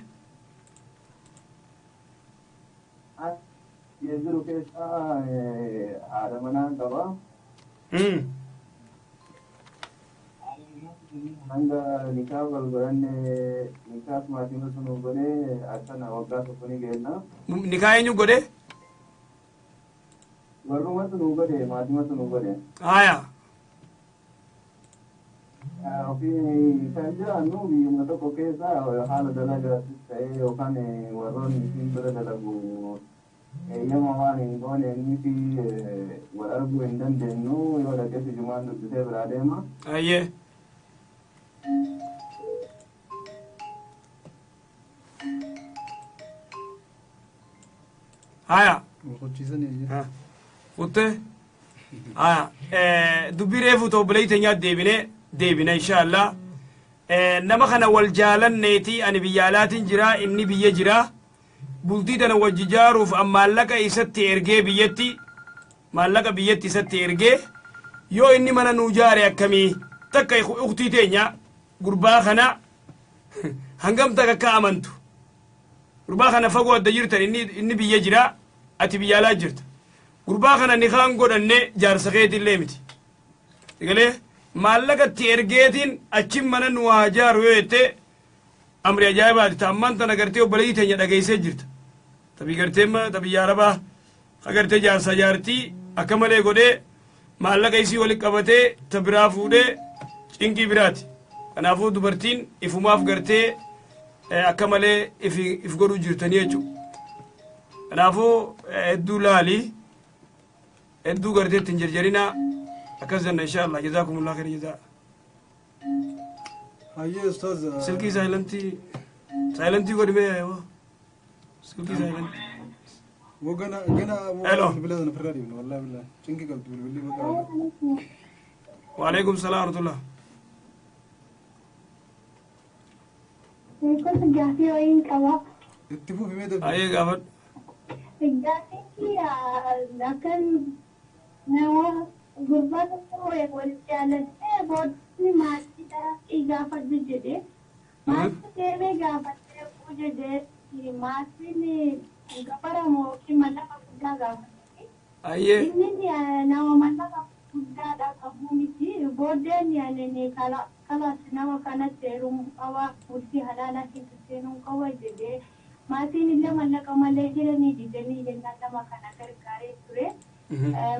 يزور كيس هذا منان قبل عند نكاح والقرآن نكاح ما تيجي سنو بني أصلا وقت سنو جينا nikaa eenyu godhe warruma sunu godhe maatima sunu godhe haya ofii kan jiraannu biyyuma tokko keessa haala dalagaattis ta'ee yookaan warroonni isin bira dalagu eeyyama waan hin goone inni fi wal arguu hin dandeenyu yoo dhaqeessi jumaan dubbisee biraa deema ayyee haya qochiisanii futte haya dubbii reefu ta'u bilee teenyaa deebine inshaallah nama kana wal jaalanneeti ani biyya alaatiin jira inni biyya jira bultii tana wajji jaaruuf maallaqa isatti ergee biyyatti maallaqa biyyatti isatti ergee yoo inni mana nuu jaare akkamii takka uktii teenya gurbaa kana hangam takka akka amantu gurbaa kana fagoo adda jirtan inni biyya jira ati biyya alaa jirta gurbaa kana nikaan godhanne jaarsa keetillee miti galee maallaqatti ergeetiin achin mana nu haa jaaru yoo jette amri ajaa'ibaati taammaan tana gartee obboleeyyi teenya dhageessee jirta tabii gartee tabii arabaa agartee jaarsa jaartii akka malee godhee maallaqa isii walitti qabatee ta biraa fuudhee cinqii biraati kanaafuu dubartiin ifumaaf gartee akka malee if godhuu jirtanii jechuudha kanaafuu hedduu laalii hedduu gartee ittiin jarjarinaa akkas janna inshaallah jazaakumullah khayr jazaa hayyee ustaaz silkii saayilantii godhimee yaayoo silkii saayilantii وقنا ألو. بلادنا في الراديو والله بالله شنكي قلت باللي بقى وعليكم السلام ورحمة الله كنت جاهزة وين كوا اتفقوا في ميدا أيه قابل جاهزة كيا لكن نوا غربة هو والجالس بود ما تدا إجابة جديدة ما تكلم إجابة جديدة ما تني gabara moo ki mallaqa guddaa gaafate. Ayyee. Inni nama mallaqa guddaadha qabu miti booddeen yaanne kalas nama kanatti heerumawaa murtii halaalaa keessa seenuu qaba jedhee maatiin illee mallaqa malee jiranii didanii jennaan nama kana gargaaree ture.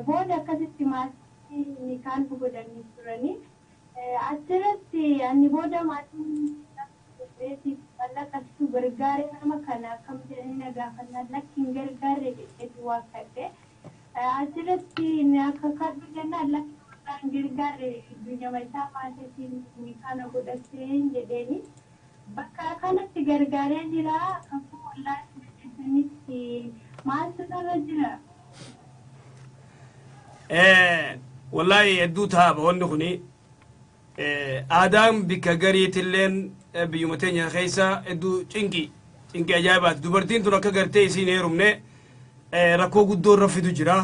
Booda akkasitti maatiin kaan godhanii turanii achirratti ani booda maatiin mallaqa gargaaree nama kana akkam jedhanii na gaafannaan lakkiin gargaarre jedheetu waakkadhe achirratti akka kadhu jennaan lakkiin gargaarre addunyaa isaa maatiin kana godhateen jedheeni bakka kanatti gargaaree jira akkasuma wallaahi jedhanitti maaltu irra jira. Wallahi hedduu taaba wanni kuni aadaan bikka gariitilleen biyyuma teenya keessa hedduu cinqii ajaa'ibaati dubartiin tun akka gartee isiin heerumne rakkoo guddoo irra fidu jira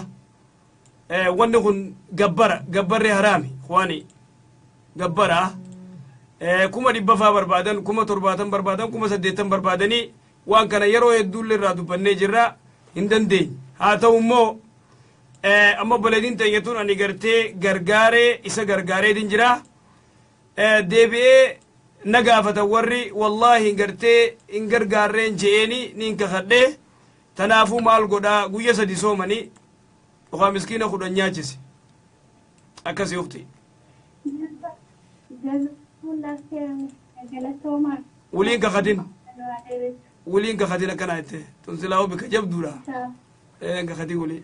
wanni kun gabbarree haraami waani gabbara 1,100 barbaadan 70 barbaadan 80 barbaadanii waan kana yeroo hedduullee irraa dubbannee jirra hin dandeenye haa ta'u immoo amma baleediin teenya tun ani gartee gargaaree isa gargaareetiin jira deebi'ee na gaafata warri wallaahi gartee hin gargaarreen je'eeni niin kakadhee tanaafuu maal godhaa guyya 3 soomanii okaa miskiina 10 nyaachise akkasii ukti waliin kakatin akkana jette tun silaa bika jabduudha kakatii walii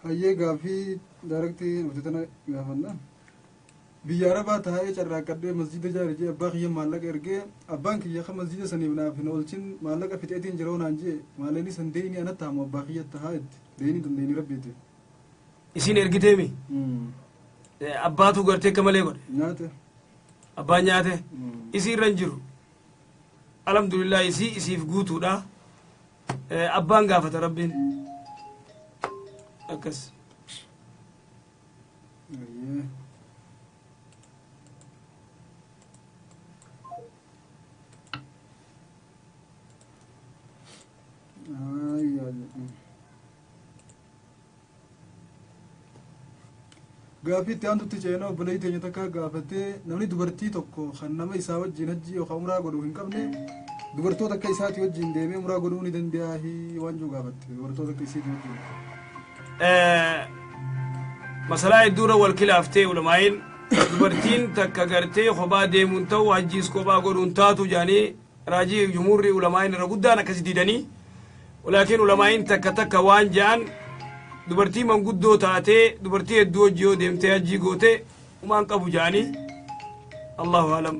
hayyee gaaffii daaraktii nuti tana gaafannaa biyya arabaa taa'ee carraaqqadhee masjida jaarijee abbaa kiyya maallaqa ergee abbaan kiyya ka masjida saniif naaf hin oolchin maallaqa fixeetiin jira onaan jee maalleeni san deeyni anatti haamu abbaa kiyya tahaa itti deeyni tun deeyni rabbiiti isin ergiteemi abbaatu gartee akka malee godhe nyaate abbaan nyaate isii irra hin jiru alhamdulillah isiif guutuudha abbaan gaafata rabbiin akkas hayyee gaaffii itti aantutti ceenaa obboleeyyi teenya takka gaafatee namni dubartii tokko kan nama isaa wajjin hajji yookaan umraa godhuu hin qabne dubartoota akka isaati wajjin deemee umraa godhuu ni danda'a waan jiru gaafatte dubartoota akka isiiti wajjin. masalaa hedduura wal kilaaftee ulamaayin dubartiin takka gartee kophaa deemuun ta'u hajjiis kophaa godhuun taatu jaanii raajii jumhurri ulamaayin irra guddaan akkasi diidanii walaakin ulamaayin takka waan ja'an dubartii manguddoo taatee dubartii hedduu hojii yoo deemtee hajjii goote umaan qabu jaanii allahu alam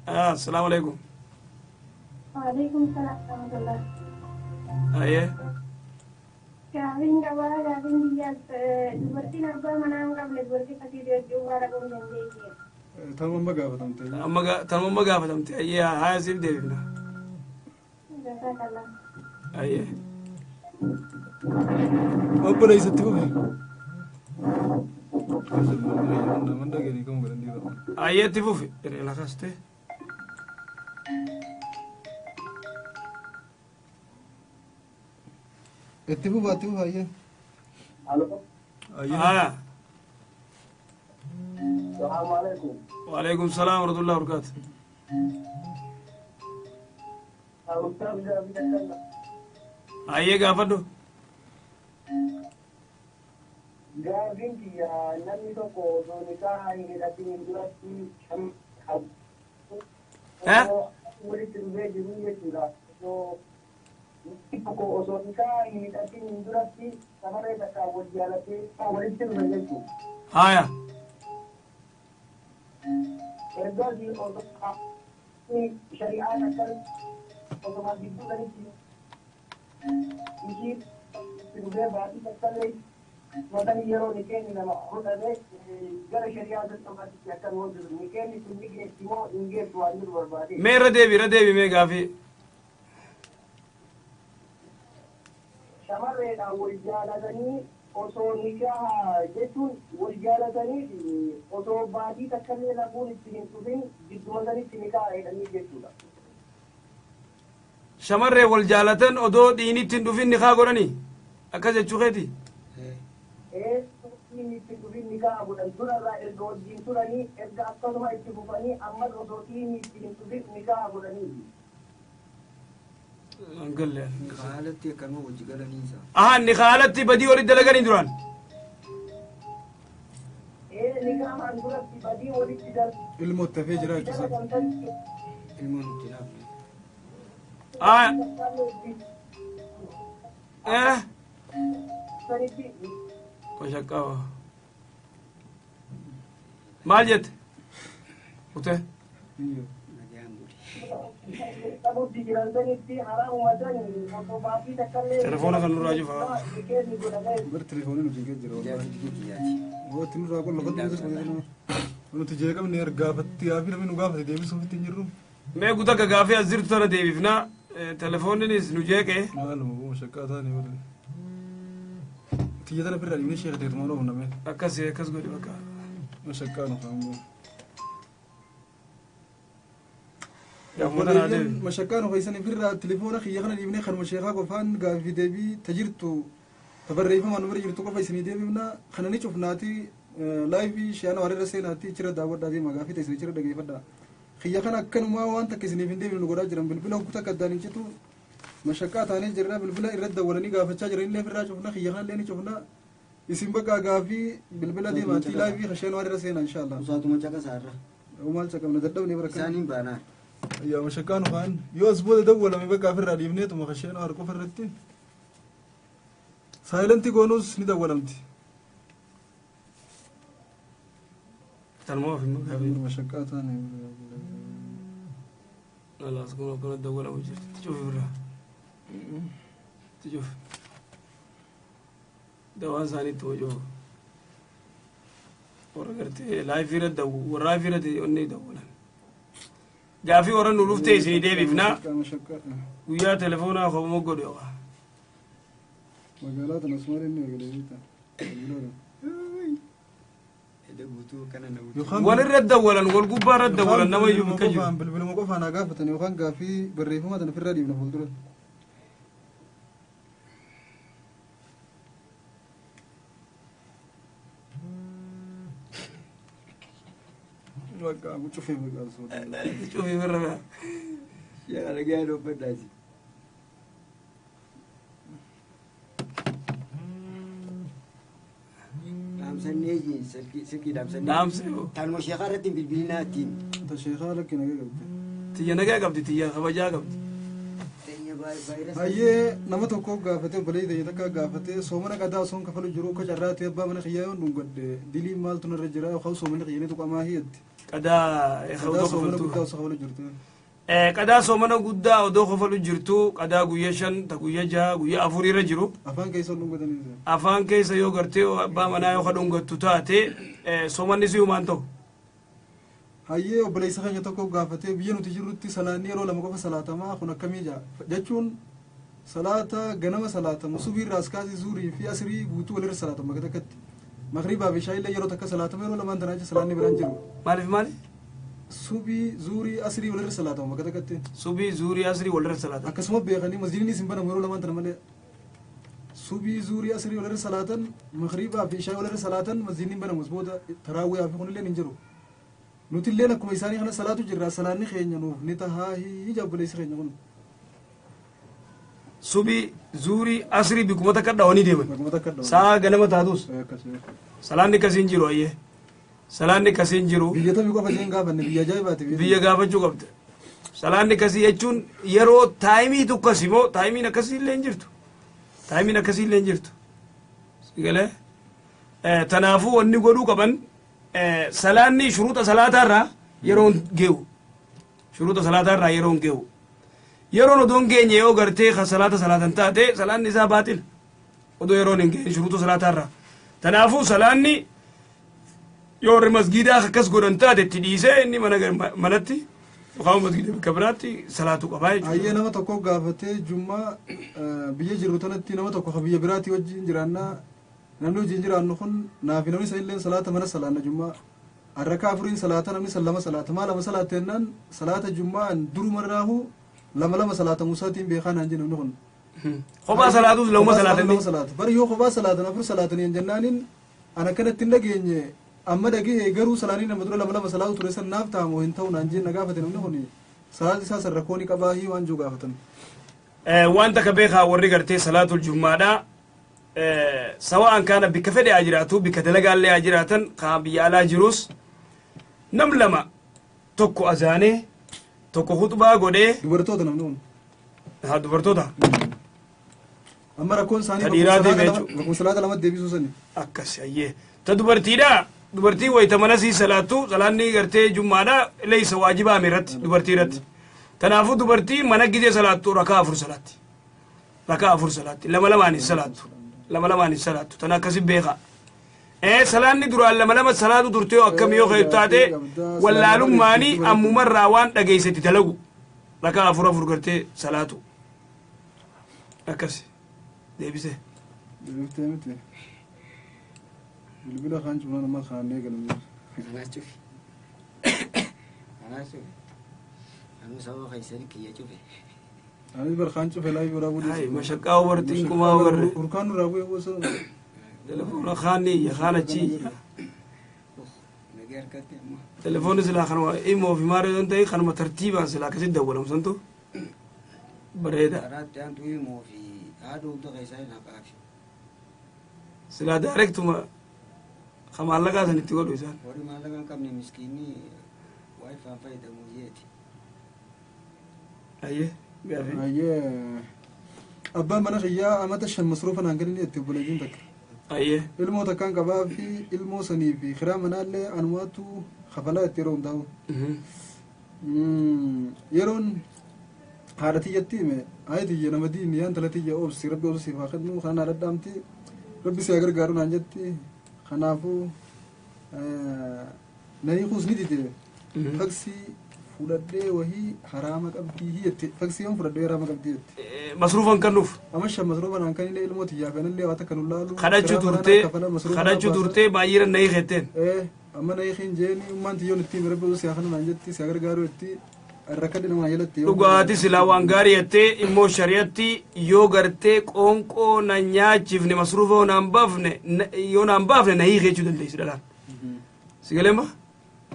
assalaamu alaikum وعليكم السلام ورحمة الله. aye Gaafiin gabaa gaafiin biyyaas dubartiin abbaa manaa hin qabne dubartii fakkii hojii waan dhabuun dandeessi. Tanuma gaafatamte. tanuma gaafatamte ayyee haa siif deebifna Jazakallah. ayyee obboleeysatti fufe naman dhageenii kamu godhan dhiira ayyeetti fufi lakaste itti fufa hayyee الو آه السلام عليكم. وعليكم السلام ورحمة الله وبركاته. أستاذ جابر يتكلم. أيه قافدو Gaafinti namni tokko osoo nikaa hin hidhatin duratti walitti dhufee jiru jechuudha. Tokko osoo nikaa hin hidhatin duratti shamarree takka wal jaalatee walitti dhufe jechuudha. هايا Ergasii osoo shari'aa takka osoo gidduu galitti ishii dhufee baatii takkallee Matan yeroo ni kenni nama hodhame gara shari'aa dadhabatti akka nu hojjetu ni kenni kun ni geessi moo hin geessu waan jiru barbaade. mee irra deebi mee gaafii Shamarreedhaan wal jaalatanii osoo nikaa jechuun wal jaalatanii osoo baatii takkallee lafuun itti hin dhufin gidduma sanitti nikaa jedhanii jechuudha. shamarree wal jaalatan odoo dhiinitti hin dhufin nikaa godhanii akkas jechuu keeti Itti dhufin nikaa godhan durarraa erga wajjin turanii erga akkasuma itti fufanii ammas osoo dhiini itti hin dhufin nikaa godhanii. galle Haalatti akkanuma wajji galaniisa. aha nikaa alatti badii walitti dalaganii duraan Nikaa maan duratti badii walitti darbu. ilmoo tafee jira jechuudha. Ilmoon itti laafne. ah وشقاوة ما جت وته تلفونك الراجل bar telefoonii nuti jira waa tinu raa kun lafa dhufu nuti jee qabne ergaafatti yaafi namni nu gaafate deebisuuf ittiin jirru ما قلت لك قافية زرت ترى ديبي فينا تلفوني نجيك إيه maaluma boo shakkaa taane wala tiyya tana birraa dhibnee sheekha teetu maaloo hundamee أكاس قولي بكا shakkaa nu faamuu يا مدنا ديبي mashakkaa nu keessanii birraa telefoona kiyya kana dhibnee kanuma sheekaa qofaan gaafii deebii tajirtu tabarreeffamaan nu bira jirtu qofa isinii deebifna kana ni cufnaati laayivii shi'aana warreerra seenaatti ichirra daawwadhaa deema gaafii teessan ichirra dhageeffadhaa kiyya kana akkanumaa waan takka isiniif hin deebinu nu godhaa jiran bilbila hukkuta akka addaan hin citu mashakkaa taanee jirra bilbila irratti dawwalanii gaafachaa jiran illee firraa cufna kiyya kana illee ni cufna isin bakka gaafii bilbila deemaatii laayivii shi'aana warreerra seenaa inshaallah Usaatuma caqasaarra. maal caqabna dadhabnee bara kana Isaaniin baanaan. yaa mashakkaa nu kaan yoo as booda dawwalame bakka ofirraa dhiibneetuma shi'aana warra qofa irratti saayilantii goonuus ni dawwalamti تلمو في المقابل mashakkaa taanee لا تكون كنا دولة وجرت تشوف برا تشوف دوان ثاني توجو ورقرت لايف يرد وراي يرد يوني دولا جافي ورا نروف تيسي دي بفنا mashakkaa ويا تلفونا خو مقول يوا magaalaa tana Sumaaleen ni eegaleeta. Edda guutuu kana na guutuu. Yookaan ولا رد ولا نقول قبا رد ولا نما يوم كجو bilbiluma qofaan haa gaafatan yookaan gaafii barreeffama tana ofirraa dhiibna fuuldura. Bakka cufee maqaan sodaa. شوفي برا Yaa dhagaa dhoofadhaati. Dhaamsannee silkii dhaamsannee. نعم سيو Taanuma sheekaa irratti hin bilbilinaatiin. Ta sheekaa lakkii nagaa qabdi. تيجي نجا قبضي تيجي خبجا قبضي Teenya vaayirasii. Hayyee nama tokko gaafatee obboleessa ta'e takka gaafatee soomana qadaa osoo hin kafalu jiru akka carraa ta'e abbaa mana xiyyaa yoon dhungadde dilii maaltu narra jira yookaan soomana xiyyanii tuqamaa hiyyatti. قدا Qadaa soomana خودو guddaa osoo kafalu jirtu. qadaa soomana guddaa odoo kofalu jirtu qadaa guyyaa 5 ta guyyaa 6 guyyaa 4 irra jiru Afaan keessa ol dhungatanii jiru. afaan keessa yoo gartee abbaa manaa yoo kadhungattu taate soomanni si humaan ta'u Hayyee obboleessa keenya tokko gaafatee biyya nuti jirrutti salaanni yeroo lama qofa salaatamaa kun akkamii jaa jechuun salaata ganama salaatamu subii irraa askaasii zuurii fi asirii guutuu walirra salaatama bakka takkatti makribaa fi shaayillee yeroo takka salaatama yeroo lamaan tanaa jecha salaanni biraan jiru maaliif maali subii zuurii asirii walirra salaatama bakka takkatti subii zuurii asrii walirra salaata akkasuma beekanii masjiidni isin banamu yeroo lamaan tana malee subii zuurii asrii walirra salaatan magriibaa fi ishaa walirra salaatan masjiidni banamus booda taraawwiyaa fi kunillee hin jiru nuti illee akkuma isaanii kana salaatu jirra salaanni keenya nuuf ni tahaa hijabbuleessi keenya kun subii zuurii asrii bikkumata kadhaawanii deeman saa ganama taatus salaanni kasiin jiru ayyee salaanni kasiin jiru biyya tamii qofa jeen gaafanne biyya ajaa'ibaati biyya gaafachuu qabda salaanni kasii jechuun yeroo taayimii tukkasi moo taayimiin akkasii illee hin jirtu taayimiin akkasii illee hin jirtu sigalee tanaafuu wanni godhuu qaban salaanni shuruuxa salaataarraa yeroon geewu shuruuxa salaataarraa yeroon geewu yeroon odoon geenye yoo gartee ka salaata salaatan taate salaanni isaa baaxila odoo yeroon hin geenye shuruuxa salaataarraa tanaafuu salaanni yoo warri masgiidaa akkas godhan taate itti dhiisee inni manatti yookaan masgiida bakka biraatti salaatu qabaa jechuudha. Ayyee nama tokko gaafatee jummaa biyya jiru tanatti nama tokko biyya biraatti wajjin jiraannaa namni wajjin jiraannu kun naafi namni isa illee salaata mana salaanna jummaa arrakaa afuriin salaata namni lama salaata maa lama salaata jennaan salaata jummaa durumarraahu lama salaata musaatiin beekaa naan jennu namni kun. Kophaa salaatus lama salaata bari yoo kophaa salaatan afur salaatanii jennaaniin ana kanatti hin dhageenye amma dhagee garuu salaanii nama dura lama salaatu ture san naaf ta'amoo hin ta'u naan jenna gaafate namni kun salaati isaa sarrakkooni qabaa waan jiru gaafatan. Wanta ka beekaa warri gartee salaatul jummaadha sawa'an kaana bikka fedhe haa jiraatu bikka dalagaallee haa jiraatan kaan biyya alaa jirus nam lama tokko azaanee tokko khutbaa godhee dubartoota namni kun haa dubartoota amma rakkoon isaanii dhiiraa deemee jechuudha bakkuma salaata lamatti deebisuu sani akkas ayyee ta dubartiidha dubartii wayita mana sii salaattu salaanni gartee jummaadha leeysa waajibaa irratti dubartii irratti kanaafuu dubartii mana gizee salaattu rakaa afur salaatti lama lamaan hin salaattu tan akkasi beeka salaanni duraan lama salaatu turte akkam yoo ka'e taate wallaalummaanii ammumarraa waan dhageessatti dalagu rakaa afur gartee salaatu akkas deebisee deebiftee miti bilbila kaan cufna nama kaanee galmee Kanaas cufi. Anu sama kaisari kiyya cufi. ani bar kaan cufe laayi biraa budii ay mashaqaa wartiin kumaa warre urkaan nurraa bu'ee gosa telefoona kaanii ya kaanachi Nagee harkatti amma. telefoonni silaa kanuma imoo fi maaree yoo ta'e kanuma tartiibaan silaa akkasitti dawwalamsantu bareeda Karaatti aantu himoo fi haadha hunda kaisari naqaafi. silaa daarektuma kamaallaqaa sanitti godhu isaan Warri maallaqa hin qabne miskiinni waayifaan fayyadamu yeeti. ayyee gaafii ayyee abbaan mana kiyyaa amata shan masruufa naan galini itti obboleeyyiin takka ayyee ilmoo takkaan qabaa fi ilmoo sanii fi kiraa manaallee anumaatu kafalaa itti yeroo hundaa'u yeroon haadha tiyyatti hime ayi tiyya nama diini yaan tala tiyya obsi rabbi obsiif haa kennu kanaan haadha dhaamti rabbi si haa gargaaru naan jetti kanaafuu nanii kuus ni dide faksii fudhadhee wahii haraama qabdii jette faksii yoon fudhadhee haraama qabdii jette masruufan kannuuf amma shan masruufa naan kan illee ilmoo tiyyaa fenallee waan takka nullaalu kadhachuu turtee baay'eeran na hiiqetteen amma na hiiqiin jeeni ummaan tiyyoon ittiin rabbi obsi haa kennu naan jetti si haa gargaaru jetti arrakkadhi nama jalatti dhugaati silaa waan gaarii jettee immoo shari'atti yoo gartee qoonqoo na nyaachifne masruufa yoo naan baafne na hiike jechuu dandeessi dhalaan sigaleema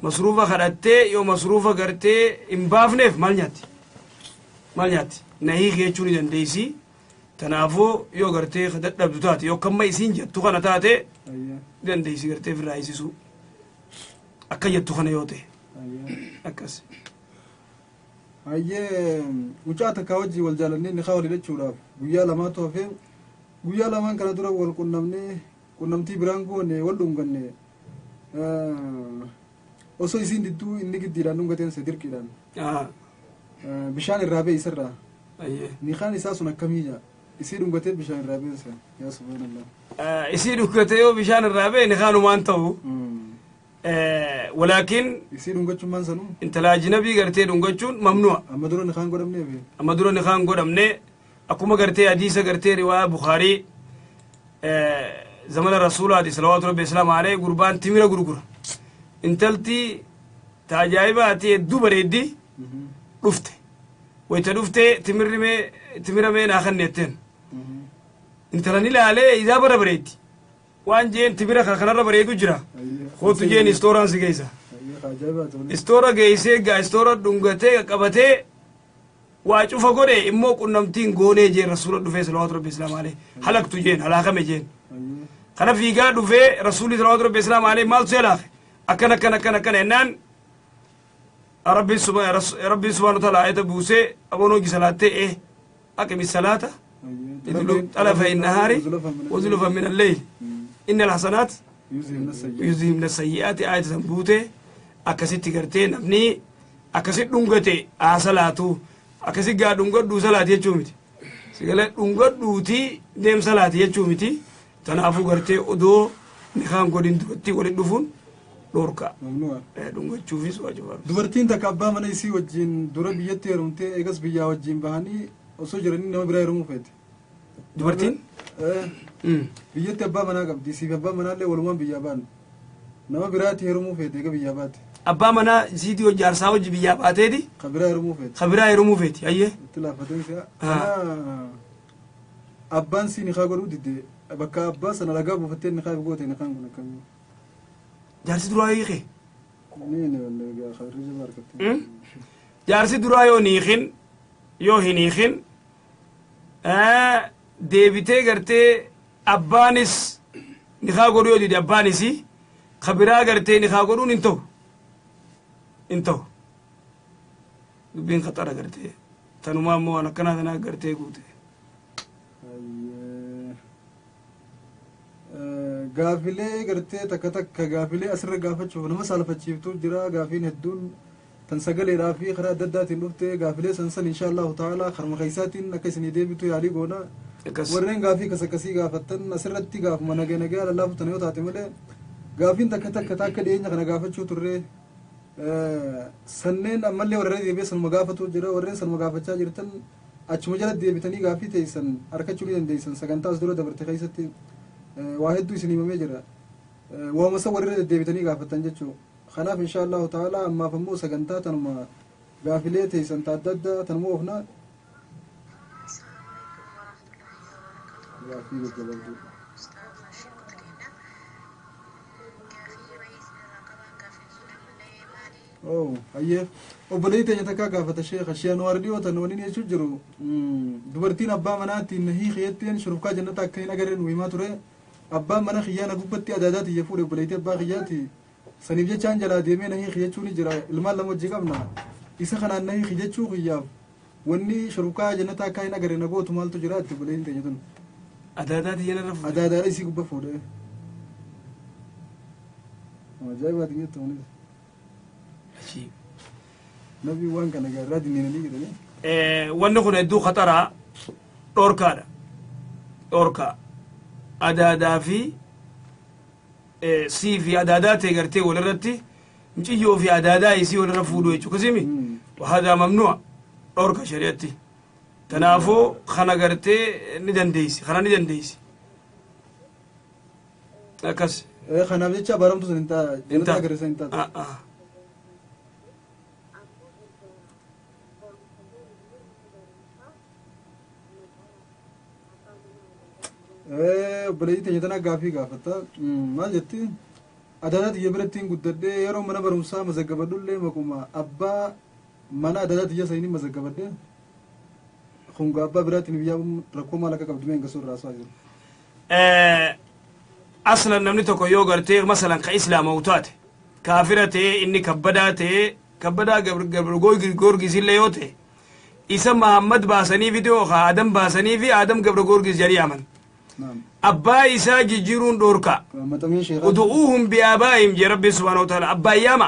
masruufa kadhattee yoo masruufa gartee hin baafneef maal nyaatti na hiike jechuu ni dandeessi tanaafuu yoo gartee dadhabdu taate yoo kamma isiin jettu kana taate dandeessi gartee ofirraa hiisisuu akka jettu kana yoo ta'e akkas hayyee mucaa takkaa wajjii wal jaalannee ni wal hidhachuudhaaf guyyaa lamaatu hafee guyyaa lamaan kana dura wal qunnamnee qunnamtii biraan goone wal dhunganne osoo isiin didduu inni giddiidhaan dhungateen se dirqiidhaan bishaan irraa bee isarraa niqaan isaa sun akkamiija isii dhungatee bishaan irraa beesa yaa subhaanallah isii dhungatee yoo bishaan irraa bee niqaanumaan ta'u ولكن يصير نقول من سنو انت لا اجنبي قرتي نقول ممنوع اما درو نخان قدمني في اما درو نخان قدمني اكو ما قرتي حديث قرتي روايه بخاري زمن الرسول عليه صلوات ربي السلام عليه قربان تميره غرغر انتلتي تاجايباتي دوبريدي دفت ويتدفت تمر مي ناخنيتين intalan ilaalee isaa bara bareetti waan jeen tibira kanarra bareedu jira kootu jeen istooraan si geessa istoora geessee gaa istoora dhungatee qabatee waa cufa godhe immoo qunnamtiin goonee jeen rasuula dhufee salawaatu rabbi islaam alee halaktu jeen halaakame jeen kana fiigaa dhufee rasuulli salawaatu rabbi islaam alee maaltu halaake akkana ennaan rabbi subhaanahu wa ta'aala ayata buusee aboonoo gisalaatee أقم الصلاة طرفي النهار وزلفا من الليل إن الحسنات يذهبن السيئات آية سنبوتي أكسيت تغرتين أبني أكسيت دونغتي صلاتو أكسيت قاد دونغدو صلاة يجومتي سيقال دونغدو تي ديم صلاة يجومتي تنافو غرتي أدو نخام قدين دوتي ولد دفون دوركا دونغتشو في سواجبار dubartiin takka abbaa mana isii wajjin dura biyyatti heerumtee eegas biyyaa wajjin bahanii osoo jiranii nama biraa heerumuu feete. dubartiin biyyatti abbaa manaa qabdi isiif abbaa manaallee walumaan biyyaa baanu nama biraatti heerumuu feete eega biyyaa baate. abbaa manaa isiitii hojii jaarsaa hojii biyyaa baateeti. ka biraa heerumuu feete. ka biraa heerumuu feeti ayyee. itti laafatee isaa. abbaan si niqaa godhuu didde bakka abbaa sana ragaa buufattee niqaa goote niqaan kun akkamii. jaarsi duraa hiike. ni kharija barkatte. jaarsi duraa yoo niiqin yoo hin hiiqin deebitee gartee abbaanis niqaa godhuu yoo dide abbaanisi ka biraa gartee niqaa godhuun hin ta'u dubbiin khaxara gartee tanumaa immoo waan akkanaa kanaa gartee guute. gaafilee gartee takka gaafilee asirra gaafachuuf nama saalfachiiftu jira gaafiin hedduun tan sagaleedhaa fi karaa adda addaatiin dhufte gaafilee san insha Allahu ta'ala karma keeysaatiin akka isinii deebitu yaalii goona warreen gaafii akkasii gaafattan asirratti gaafuma nagaa lallaafu tana yoo taate malee gaafiin takka akka dhiyeenya kana gaafachuu turre sanneen ammallee warreen deebi'ee sanuma gaafatu jira warreen sanuma gaafachaa jirtan achuma jala deebitanii gaafii teessan harkachuu ni dandeessan sagantaas dura dabarte keessatti waa hedduu isin himamee jira waamasa warreen deddeebitanii gaafattan jechuu kanaaf insha Allahu ta'ala ammaaf ammoo sagantaa tanuma gaafilee teessan adda addaa tanuma oofna hayyee obboleeyyi teenya takkaa gaafata sheekha shiyaanwaardii watan waniin jechuu jiru dubartiin abbaa manaatiin hiikiyettiin shurufkaa jannata akka hin agarreen himaa ture abbaan mana kiyyaana gubbatti adaadaati iyya fuudhe obboleeyyitii abbaa kiyyaati saniif jechaan jalaa deemee na hiiki jechuu ni jira ilmaan lama wajji qabna isa kanaan na hiiki jechuu kiyyaaf wanni shurufkaa jannata akka hin agarreen agootu maaltu jira itti obboleeyyiin teenya tun adaadaati iyya fuudhe adaadaadha isii gubba fuudhe ajaa'ibaati jettu manis nabi waan kana gaarraa dinniinanii jedhanii wanni kun hedduu khaxaraa dhoorkaa adaadaa fi sii fi adaadaa ta'e gartee walirratti muciyyoo fi adaadaa isii walirra fuudhu jechuu kasimi wahadaa mamnu'a dhoorka shari'atti tanaafuu kana gartee ni dandeeysi akkas kanaaf jecha baramtu san hin ta'a agarsiisa hin ta'a obboleeyyiin teenya tana gaafii gaafata maal jetti adaadaa tiyya birattiin guddadhee yeroo mana barumsaa mazaggabadhullee maquma abbaa mana adaadaa tiyya saniin mazaggabadhe kunga abbaa biraatiin biyyaa rakkoo maal akka qabdu meen gasoo irraa jiru aslan namni tokko yoo gartee masalan ka islaamawu taate kaafira ta'ee inni kabbadaa gabrgoorgisillee yoo ta'e isa mahammad baasanii fi ka adam baasanii fi adam gabrgoorgis jedhanii aman abbaa isaa jijjiiruun dhoorka udu'uuhum biaabaa'ihim jee rabbi subhaanahu wa ta'ala abbaayyaama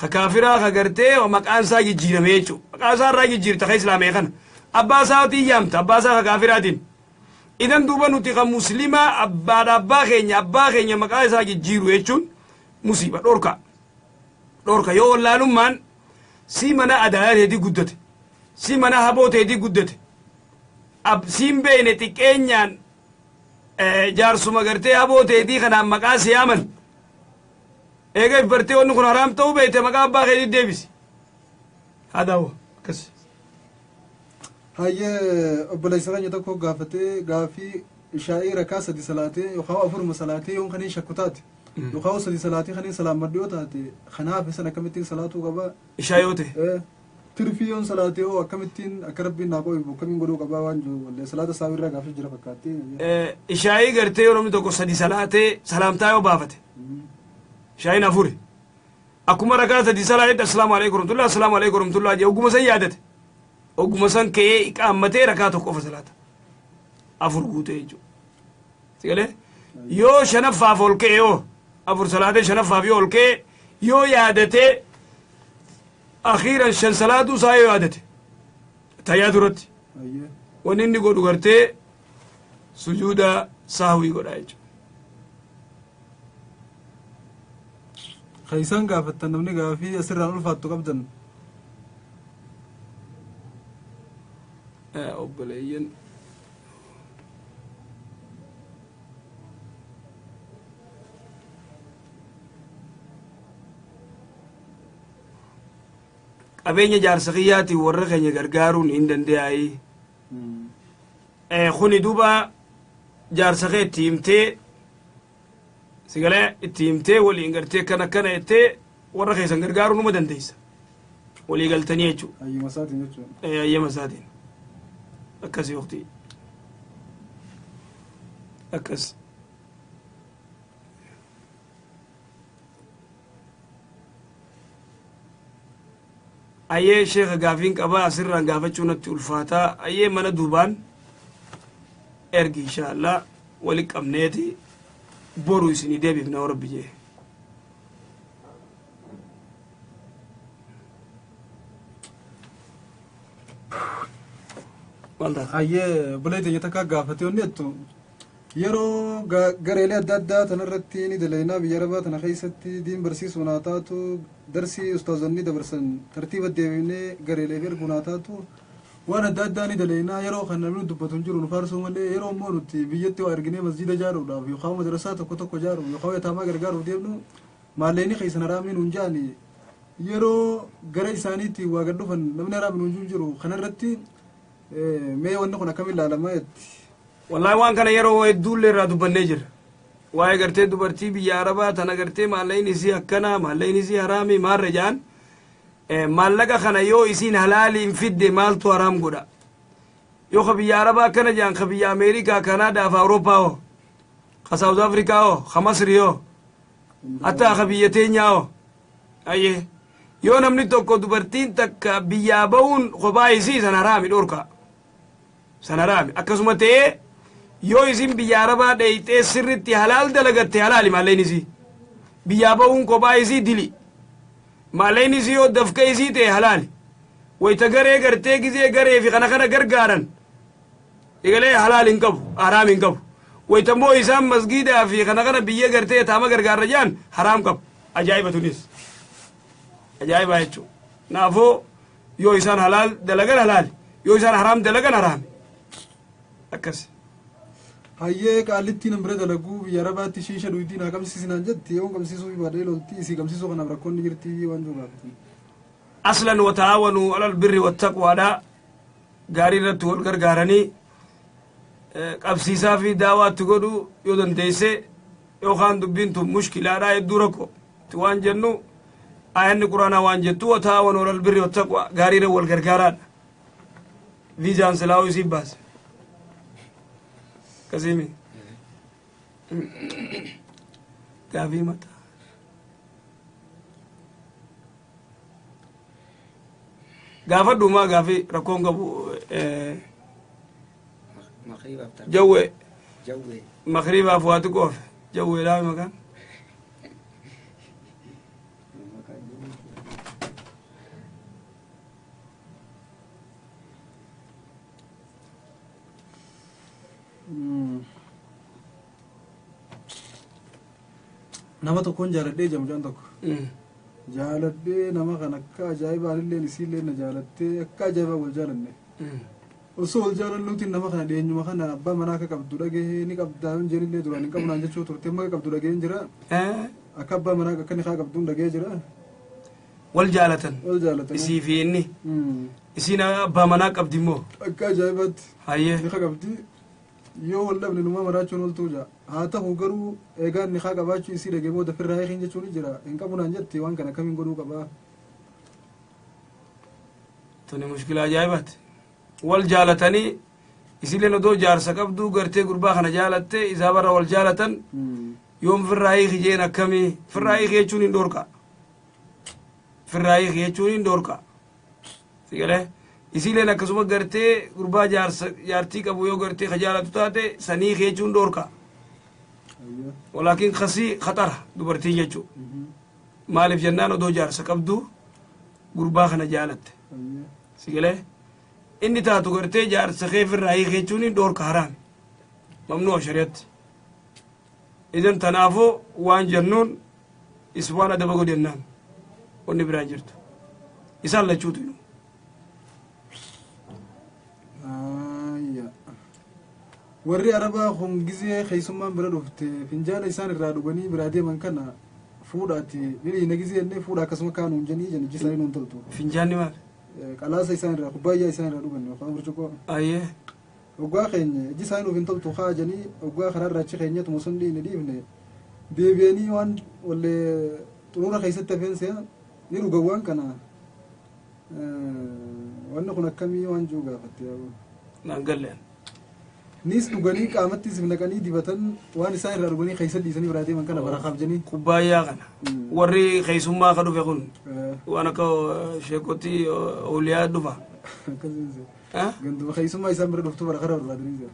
ka kaafiraa ka gartee maqaan isaa jijjiirame jechuu maqaa isaa irraa jijjiirta ka islaamee kana abbaa isaatiin yaamta abbaa isaa ka kaafiraatiin idan duuba nuti ka muslima abbaa keenya maqaa isaa jijjiiru jechuun musiiba dhoorka yoo wallaalummaan si mana adaadaa teetii guddate si mana haboo teetii guddate siin beeyne xiqqeenyaan jaarsuma gartee haboo teetii kanaan maqaa si yaaman eega if bartee wanni kun haraam ta'uu beeyte maqaa abbaa keetii deebisi hadaawo akkas هاي بلايسران يتكو غافي شاعي ركاسة دي صلاتي يخاو أفر مسلاتي يوم خنين شكوتاتي يخاو سدي صلاتي خنين سلام مرديوتاتي خناها في سنة كمتين صلاتو قبا إشايوتي ترفيون صلاتي هو كمتين أكربي ناقوي بو كمين قدو قبا وانجو ولا صلاة ساوير غافي جرى فكاتي إشاي غرتي يوم تكو سدي صلاتي سلامتايو بافتي إشاي نافوري أكما ركاسة دي صلاة السلام عليكم ورحمة الله السلام عليكم ورحمة الله جاو قم سيادتي وقم سن كي إقامتي ركاتو قف صلاة أفر قوتي جو تقولي يو شنفا فولكي يو أفر صلاة شنفا فيولكي يو يادتي أخيرا شن صلاة سايو يادتي تيادرتي ونيني قدو غرتي سجودا ساوي قد أيجو خيسان قافتن نمني قافي أسران الفاتو قبدن أبليين أبين جارسقياتي ورقني غرغارون إندن دي خوني دوبا جارسقي تيمتي سيغلا تيمتي ولي انغرتي كنا يتي ورقي سنغرغارون مدن ديس ولي قلتني يجو أي مساتين يجو أي مساتين أكس يا أختي أكس أيه شيخ غافين كبا أسرنا غافتشونا تولفاتا أيه من دوبان إرجع إن شاء الله ولك أمنيتي بورو يسني دبي بنا ربي أيه بليتي يتكا غافتي ونيتو yeroo gareelee adda addaa tanarratti ni dalaynaa biyya arabaa tana keessatti diin barsiisuu naa taatu darsii ustaazonni dabarsan tartiiba deebinee gareelee erguu naa taatu waan adda addaa ni dalaynaa yeroo kan namni dubbatu hin jiru nu faarsuu malee yeroo immoo nuti biyyatti waa arginee masjiida ijaaruudhaaf yookaan madrasaa tokko ijaaruuf yookaan yataamaa gargaaruuf deemnu maalleenii keessan haraamiin hin jaani yeroo gara isaaniitti waa gad dhufan namni haraamiin hin jiru kanarratti mee wanni kun akkamiin ilaalamaa jetti. والله وان كان يرو يدول لرادو بنجر واي غرتي دبرتي بيا عربا تنا غرتي مالين سي اكنا مالين سي حرامي مار رجان مالك خنا يو يسين حلال انفد مال تو حرام غدا يو خبي عربا كنا جان خبي امريكا كندا في اوروبا ساوث افريكا خمس ريو حتى خبيتين اي يو نمني توكو دبرتين تك بيا بون خباي سي سنرامي دوركا سنرامي اكسمتي yoo isin biyya arabaa dheeyxee sirritti halaal dalagatte halaali maalleen isii biyyaa ba'uun kophaa isii dili maalleen isii yoo dafka isii ta'e halaali wayta garee gartee gizee garee fi kana gargaaran egalee halaal hin qabu haraam hin qabu wayta immoo isaan masgiidaa fi kana biyya gartee taama gargaarra jaan haraam qabu ajaa'iba tunis ajaa'iba jechuudha naafoo yoo isaan halaal dalagan halaali yoo isaan haraam dalagan haraami akkas hayyee qaalittiin ambira dalaguu biyya arabaatti shiisha dhuytiin haa qabsiisinaan jetti yoo qabsiisuu fi baadhee loltii isii qabsiisuu kanaaf rakkoonni jirti waan jiru gaafatan. aslan wata'aawanuu alal birri wattaqwaadha gaarii irratti wal gargaaranii qabsiisaa fi daawaatti godhu yoo dandeesse yookaan dubbiin tun mushkilaadha hedduu rakko waan jennu ayanni quraanaa waan jettu wata'aawanuu alal birri wattaqwa gaarii irra wal gargaaraadha viizaan silaa'uu isii baase. كزيمي كافي متى غافا دوما غافي ركون غبو جوي مغرب افواتو كوف جوي لا مكان nama tokkoon jaaladhee jamuudhaan tokko jaaladhee nama kan akka ajaa'ibaan illee isiillee na jaalattee akka ajaa'ibaa wal jaalanne osoo wal jaalannuuti nama kana dhiyeenyuma kana abbaa manaa akka qabdu dhagee ni qabdaa hin jeenillee duraan hin qabnaan jechuu turte amma qabdu dhagee hin jira akka abbaa manaa akka ni haa qabduun dhagee jira والجالة والجالة إسي في إني إسينا بامنا قبدمو أكا جايبت هاي نخا قبدي yoo wallabni numa maraachuun oltuu jira haa ta'u garuu eegaan niqaa qabaachuu isii dhagee booda firraa hiikin jechuun jira hin qabunaan jette waan kana kamiin godhuu qabaa tuni mushkila ajaa'ibaati wal jaalatanii isileen odoo jaarsa qabduu gartee gurbaa kana jaalatte isaa barra wal jaalatan yoom firraa hiiki jeen akkamii firraa hiiki jechuun hin dhoorka firraa hiiki jechuun hin dhoorka sigalee isileen akkasuma gartee gurbaa jaartii qabu yoo gartee kajaalatu taate sanii jechuun dhoorka walaakin kasii khatara dubartiin jechuu maaliif jennaan odoo jaarsa qabdu gurbaa kana jaalatte sigalee inni taatu gartee jaarsa kee firraa jechuun dhoorka haraami mamnu'a shari'atti idan tanaafuu waan jennuun iswaan adaba godhennaan wanni biraan jirtu isaan lachuutu warri arabaa kun gizee keeysummaan bira dhufte finjaala isaan irraa dhuganii biraa deeman kana fuudhaati dhidhiina gizee ennee fuudha akkasuma kaanuun janii jan ijji isaanii nuun toltu finjaanni maal qalaasa isaan irraa kubbaayyaa isaan irraa dhugan yookaan burcuqoo ayyee oggaa keenya ijji isaanii nuuf hin toltu haa janii oggaa karaarraa achi keenyatuma sun dhiine dhiifne deebi'anii waan wallee xuruura keessatti hafeense ni dhugan waan kana wanni kun akkamii waan jiru gaafatte naan galleen nis dhuganii qaamatti isif naqanii dibatan waan isaan irraa dhuganii keessa dhiisanii biraa deeman kana barakaaf janii kubbaayyaa kana warri keeysummaa ka dhufe kun waan akka sheekotti awliyaa dhufa ganduma keeysummaa isaan bira dhuftu barakara barbaadanii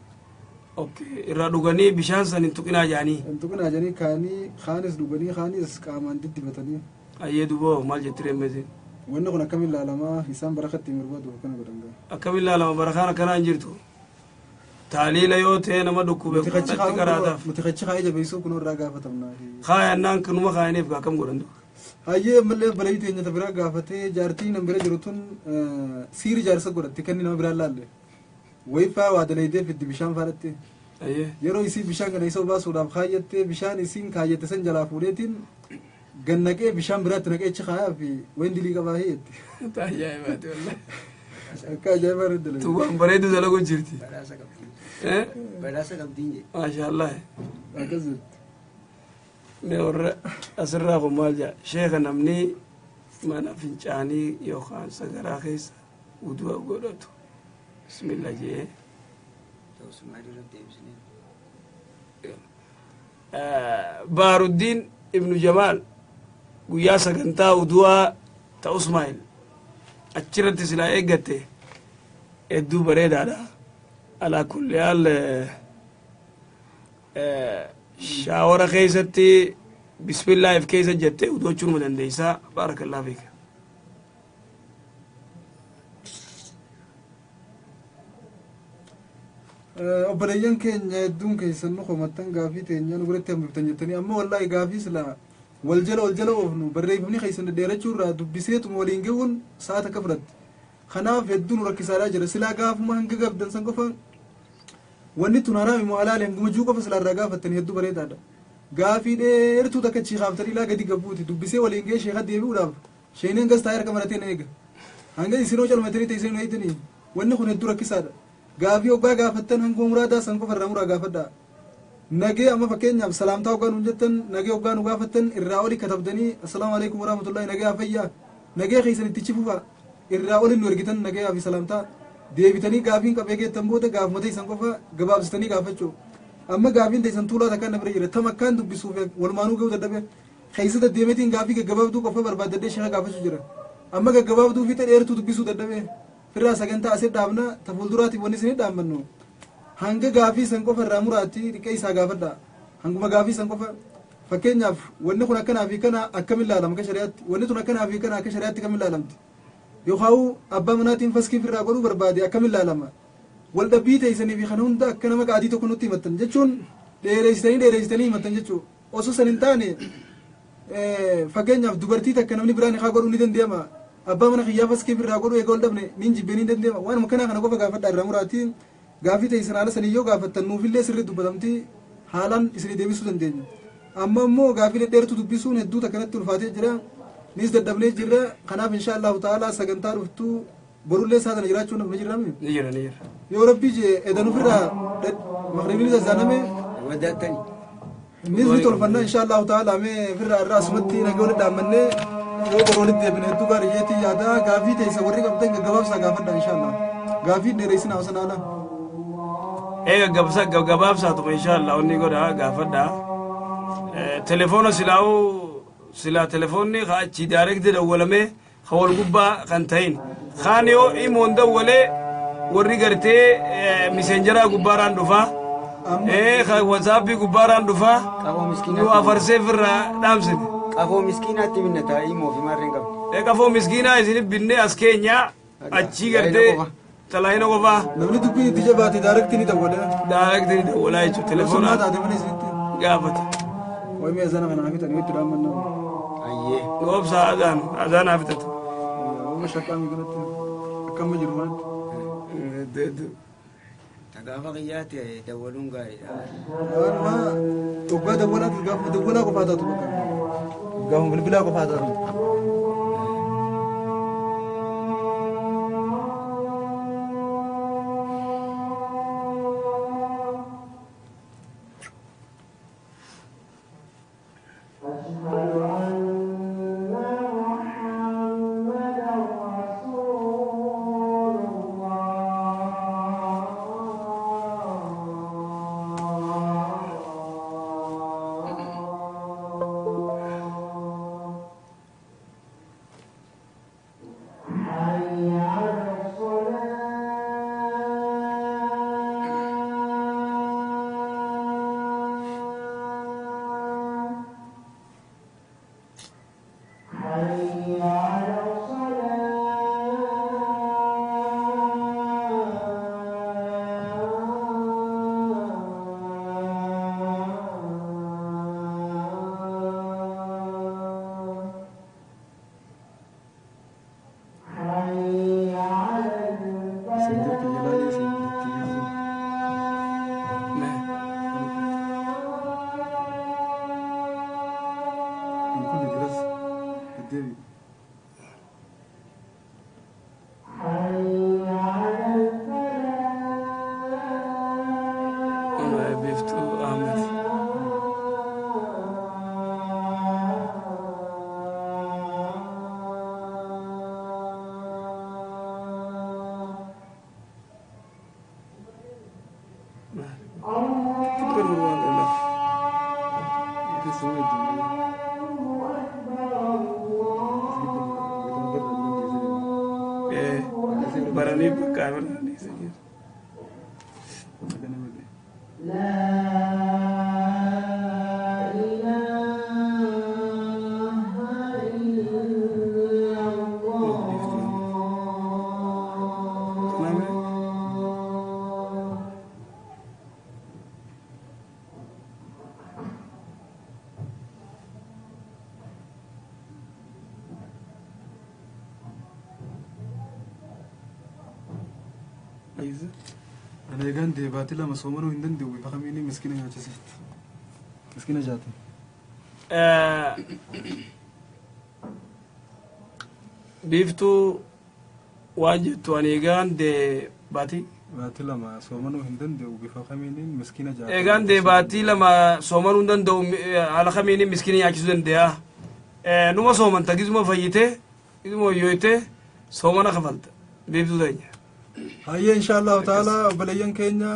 okay irraa dhuganii bishaan san hin tuqinaa jaanii hin tuqinaa janii kaanii kaanis dhuganii kaanis qaamaan diddibatanii ayyee duboo maal jetti reemmetiin wanni kun akkamiin laalamaa isaan barakatti hin barbaadu akkana godhan akkamiin laalama barakaan akkanaa hin jirtu taaliila yoo ta'e nama dhukkube kunatti qaraataaf nuti kachi kaa'ee jabeessuu kun irraa gaafatamna kaayannaan kunuma kaayaniif gaakam godhantu hayyee ammallee balayii teenyata biraa gaafatee jaartii nan bira jiru tun siiri jaarsa godhatte kanni nama biraan laalle wayifaa waa dalaydee fiddi bishaan faadhatte yeroo isii bishaan kana isa baasuudhaaf kaayyatte bishaan isiin kaayyette san jalaa fuudheetiin gannaqee bishaan biraatti naqee achi kaayaa fi wayin dilii qabaa heetti ajaa'ibaati wallahi akka ajaa'ibaa irra dalage tuwaan bareedu dalagu jirti badhaasa qabdiin maashaallah akkas jirti mee warra asirraa kun maal jedha sheeka namni mana fincaanii yookaan sagaraa keessa wudu'a godhatu bismillah jee baaruddiin ibnu jamaal guyyaa sagantaa wudu'aa ta usmaa'il achirratti silaa eeggatte hedduu bareedaadha alaa kulli haal shaawara keessatti bismillah if keessa jette wudu'achuunuma dandeeysaa baarakallaa fiika obboleeyyan keenya hedduun keessan nu komattan gaafii teenya nu biratti hambiftan jettanii amma wallaahi gaafii silaa wal jala oofnu barreeffamni keessan dheerachuu irraa dubbiseetuma waliin gahuun sa'aata akka fudhatte kanaaf hedduun rakkisaadhaa jira silaa gaafuma hanga gabdan san qofa wanni tun haraami moo halaali hanguma juu qofa silaa irraa gaafattanii hedduu bareedaadha gaafii dheertuu takka chiikaaftanii ilaa gadi gabbuuti dubbisee waliin gahee sheeka deebi'uudhaaf sheeneen gas taa'ee harka maratee na eega hanga isinoo calmatanii teessee nu eegdanii wanni kun hedduu rakkisaadha gaafii oggaa gaafattan hanguma muraadaa san qofa irraa muraa gaafadhaa nagee amma fakkeenyaaf salaamtaa oggaa nuun jettan nagee oggaa nu gaafattan irraa oli katabdanii assalaamu alaikum warahmatullahi nagee hafayyaa nagee keessan itti cifufa irraa oli nu ergitan nagee hafi salaamtaa deebitanii gaafiin qabee geettan booda gaafuma teessan qofa gabaabsitanii gaafachuu amma gaafiin teessan tuulaa takkaan na bira jira tam akkaan dubbisuuf walumaanuu gahuu dadhabe keessa deddeemetiin gaafii gaggabaabduu qofa barbaaddadhee sheeka gaafachuu jira amma gaggabaabduu fiixa dheertuu dubbisuu dadhabe firraa sagantaa asii dhaabna ta fuulduraatiif wanni isinii dhaammannu hanga gaafii san qofa irraa muraatti dhiqee isaa gaafadha hanguma gaafii san qofa fakkeenyaaf wanni kun akkanaa fi kana akkamiin laalama akka shari'aatti wanni tun akkanaa fi kana akka shari'aatti akkamiin laalamti yookaan abbaa manaatiin faskii firraa godhuu barbaade akkamiin laalama wal dhabbii teessanii fi kana hunda akka nama qaadii tokko nutti himattan jechuun dheereessitanii himattan jechuudha osoo san hin taane fakkeenyaaf dubartii takka namni biraan haa godhuu ni danda'ama abbaa mana kiyyaa faskii firraa godhuu eega ol dhabne niin jibbee ni danda'ama waanuma kanaa kana qofa gaafadha irraa muraatii gaafii teessan haala sanii yoo gaafattan nuufillee sirrii dubbatamtii haalaan isinii deebisuu dandeenya amma immoo gaafii dhedheertu dubbisuun hedduu takkanatti ulfaatee jira nis daddabnee jirra kanaaf insha allahu ta'ala sagantaa dhuftu borullee isaa kana jiraachuu nama jirame ni jira yoo rabbii je edan ofirraa maqribiin zazzaname wadaatani nis ni tolfanna insha allahu ta'ala mee firraa irraa asumatti nagee walitti dhaammannee yoo borolitti deebine hedduu gaarii jeetii yaada gaafii teessa warri qabdan gaggabaabsaa gaafadha insha allah gaafii dheereessin hawasana ala gaggabaabsaatuma insha allah onni godha gaafadha telefoona silaa telefoonni achi daarekti dawwalame ka wal gubbaa kan ta'in kaan yoo imoon dawwalee warri gartee misenjaraa gubbaaraan dhufaa ka wasaapii gubbaaraan dhufaa nu afarsee firraa dhaamsine qafoo miskiinaatti binnata imoo fi maarreen qabne qafoo miskiinaa isinif binne as keenya achii gartee talaayina qofaa namni dubbiin itti jabaate daarekti ni dawwala jechuudha telefoonaa gaafata waymi azana kana hafitan yoo itti dhaammanna ayyee goobsa azaan hafitatu wama shakkaami kanatti akkama jiru wanti gaafa qiyyaate dawwaluun gaariidha waanuma dhuggaa dawwalaatu gaafuma dawwalaa qofaa taatu bakka gaafuma bilbilaa qofaa taatu baranii bakka baranii أنا يجان ديباتي لما صومنوا هندن دوي فخميني مسكينة يا جسد مسكينة جاتي بيفتو واجد وانيجان ديباتي باتي لما صومنوا هندن دوي فخميني مسكينة جاتي إيجان ديباتي لما صومنوا هندن دو على خميني مسكينة يا جسد ديا نما صومن تجزم فيته إذا يويته صومنا خفلت بيفتو دنيا هاي إن شاء الله تعالى بليان كينيا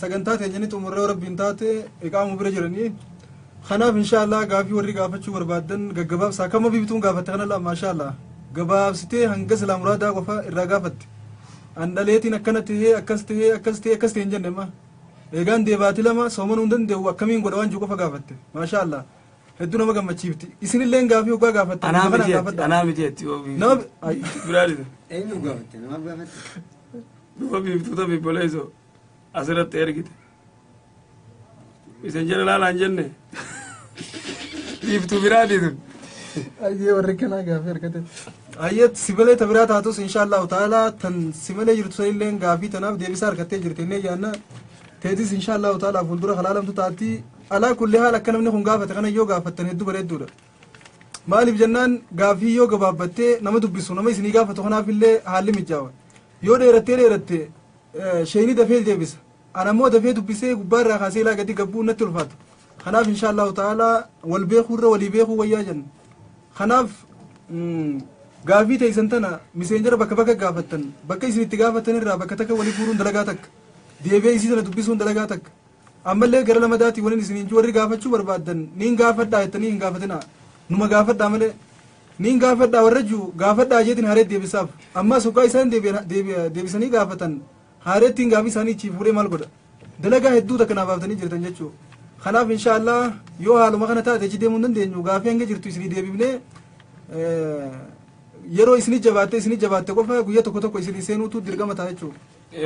سجنتات يعني تمر ربي انتاتي إقامة برجرني خناف إن شاء الله قافي وري قافة شو بربادن جباب ساكما بيبتون قافة تغنى الله ما شاء الله جباب ستي هنجس الأمراض قفا الرقافة أن ليتي نكنت هي أكستي إنجن ما إيجان ديباتي لما سومن وندن دو وكمين قدوان جو قفا قافة ما شاء الله هدونا ما قام تشيفتي إسني اللين قافي وقا قافة أنا متيت نعم برادي أي مو قافة أنا ما قافة Duba biiftuuta bibboleessoo asirratti ergite isin jala laalaan jenne biiftuu biraati tun ayyee warri kanaa gaafii argate ayyee sibilee tabiraa taatus inshaallahu ta'ala tan sibilee jirtu sanillee gaafii tanaaf deebisaa argattee jirti innee yaanna teetis inshaallahu ta'ala fuuldura halaalamtu taatti alaa kulli haal akka namni kun gaafate kana yoo gaafattan hedduu bareedduudha maaliif jennaan gaafii yoo gabaabbattee nama dubbisu nama isinii gaafatu kanaaf illee haalli mijaawa yoo dheeratte sheeyni dafee deebisa ana ammoo dafee dubbisee gubbaarraa kaasee ilaa gadi gabbuu natti ulfaatu kanaaf insha allahu ta'ala wal beekuurra walii beekuu wayyaa jenna kanaaf gaafii teeysan tana miseenjara bakka gaafattan bakka isin itti gaafatan irraa bakka takka walii guuruun dalagaa takka deebee isii sana dubbisuun dalagaa takka ammallee gara lamadaatii waliin isiniin warri gaafachuu barbaaddan niin gaafadhaa jettanii hin gaafatina numa gaafadhaa malee niin gaafadhaa warra juu gaafadhaa jeetiin haareet deebisaaf amma suuqaa isaan deebisanii gaafatan haareettiin gaafii isaanii ichi fuudhee maal godha dalagaa hedduu takka naaf baaftanii jirtan jechuu kanaaf inshaallah yoo haaluma kana taate achi deemuu hin dandeenyu gaafii hanga jirtu isinii deebifnee yeroo isinii jabaatte qofa guyyaa tokko isinii seenuutu dirqama ta'a jechuu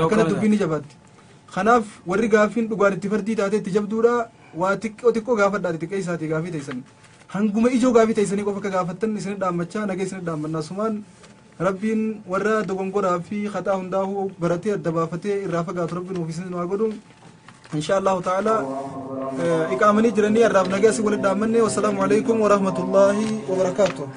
akkana dubbiin ni jabaatti kanaaf warri gaafiin dhugaan itti fardii taate itti jabduudha waa xiqqoo gaafadhaa xiqqee isaatii gaafii teessan hanguma ijoo gaafii teessanii qofa akka gaafattan isin dhaammachaa nagee isin dhaammannaa sumaan rabbiin warra dogongoraa fi haxaa hundaa'uu baratee adda baafatee irraa fagaatu rabbiin ofiisin waa godhu insha allahu ta'ala iqaamanii jiranii arraaf nagee asii walitti dhaammanne wassalaamu alaikum warahmatullaahi wabarakaatuh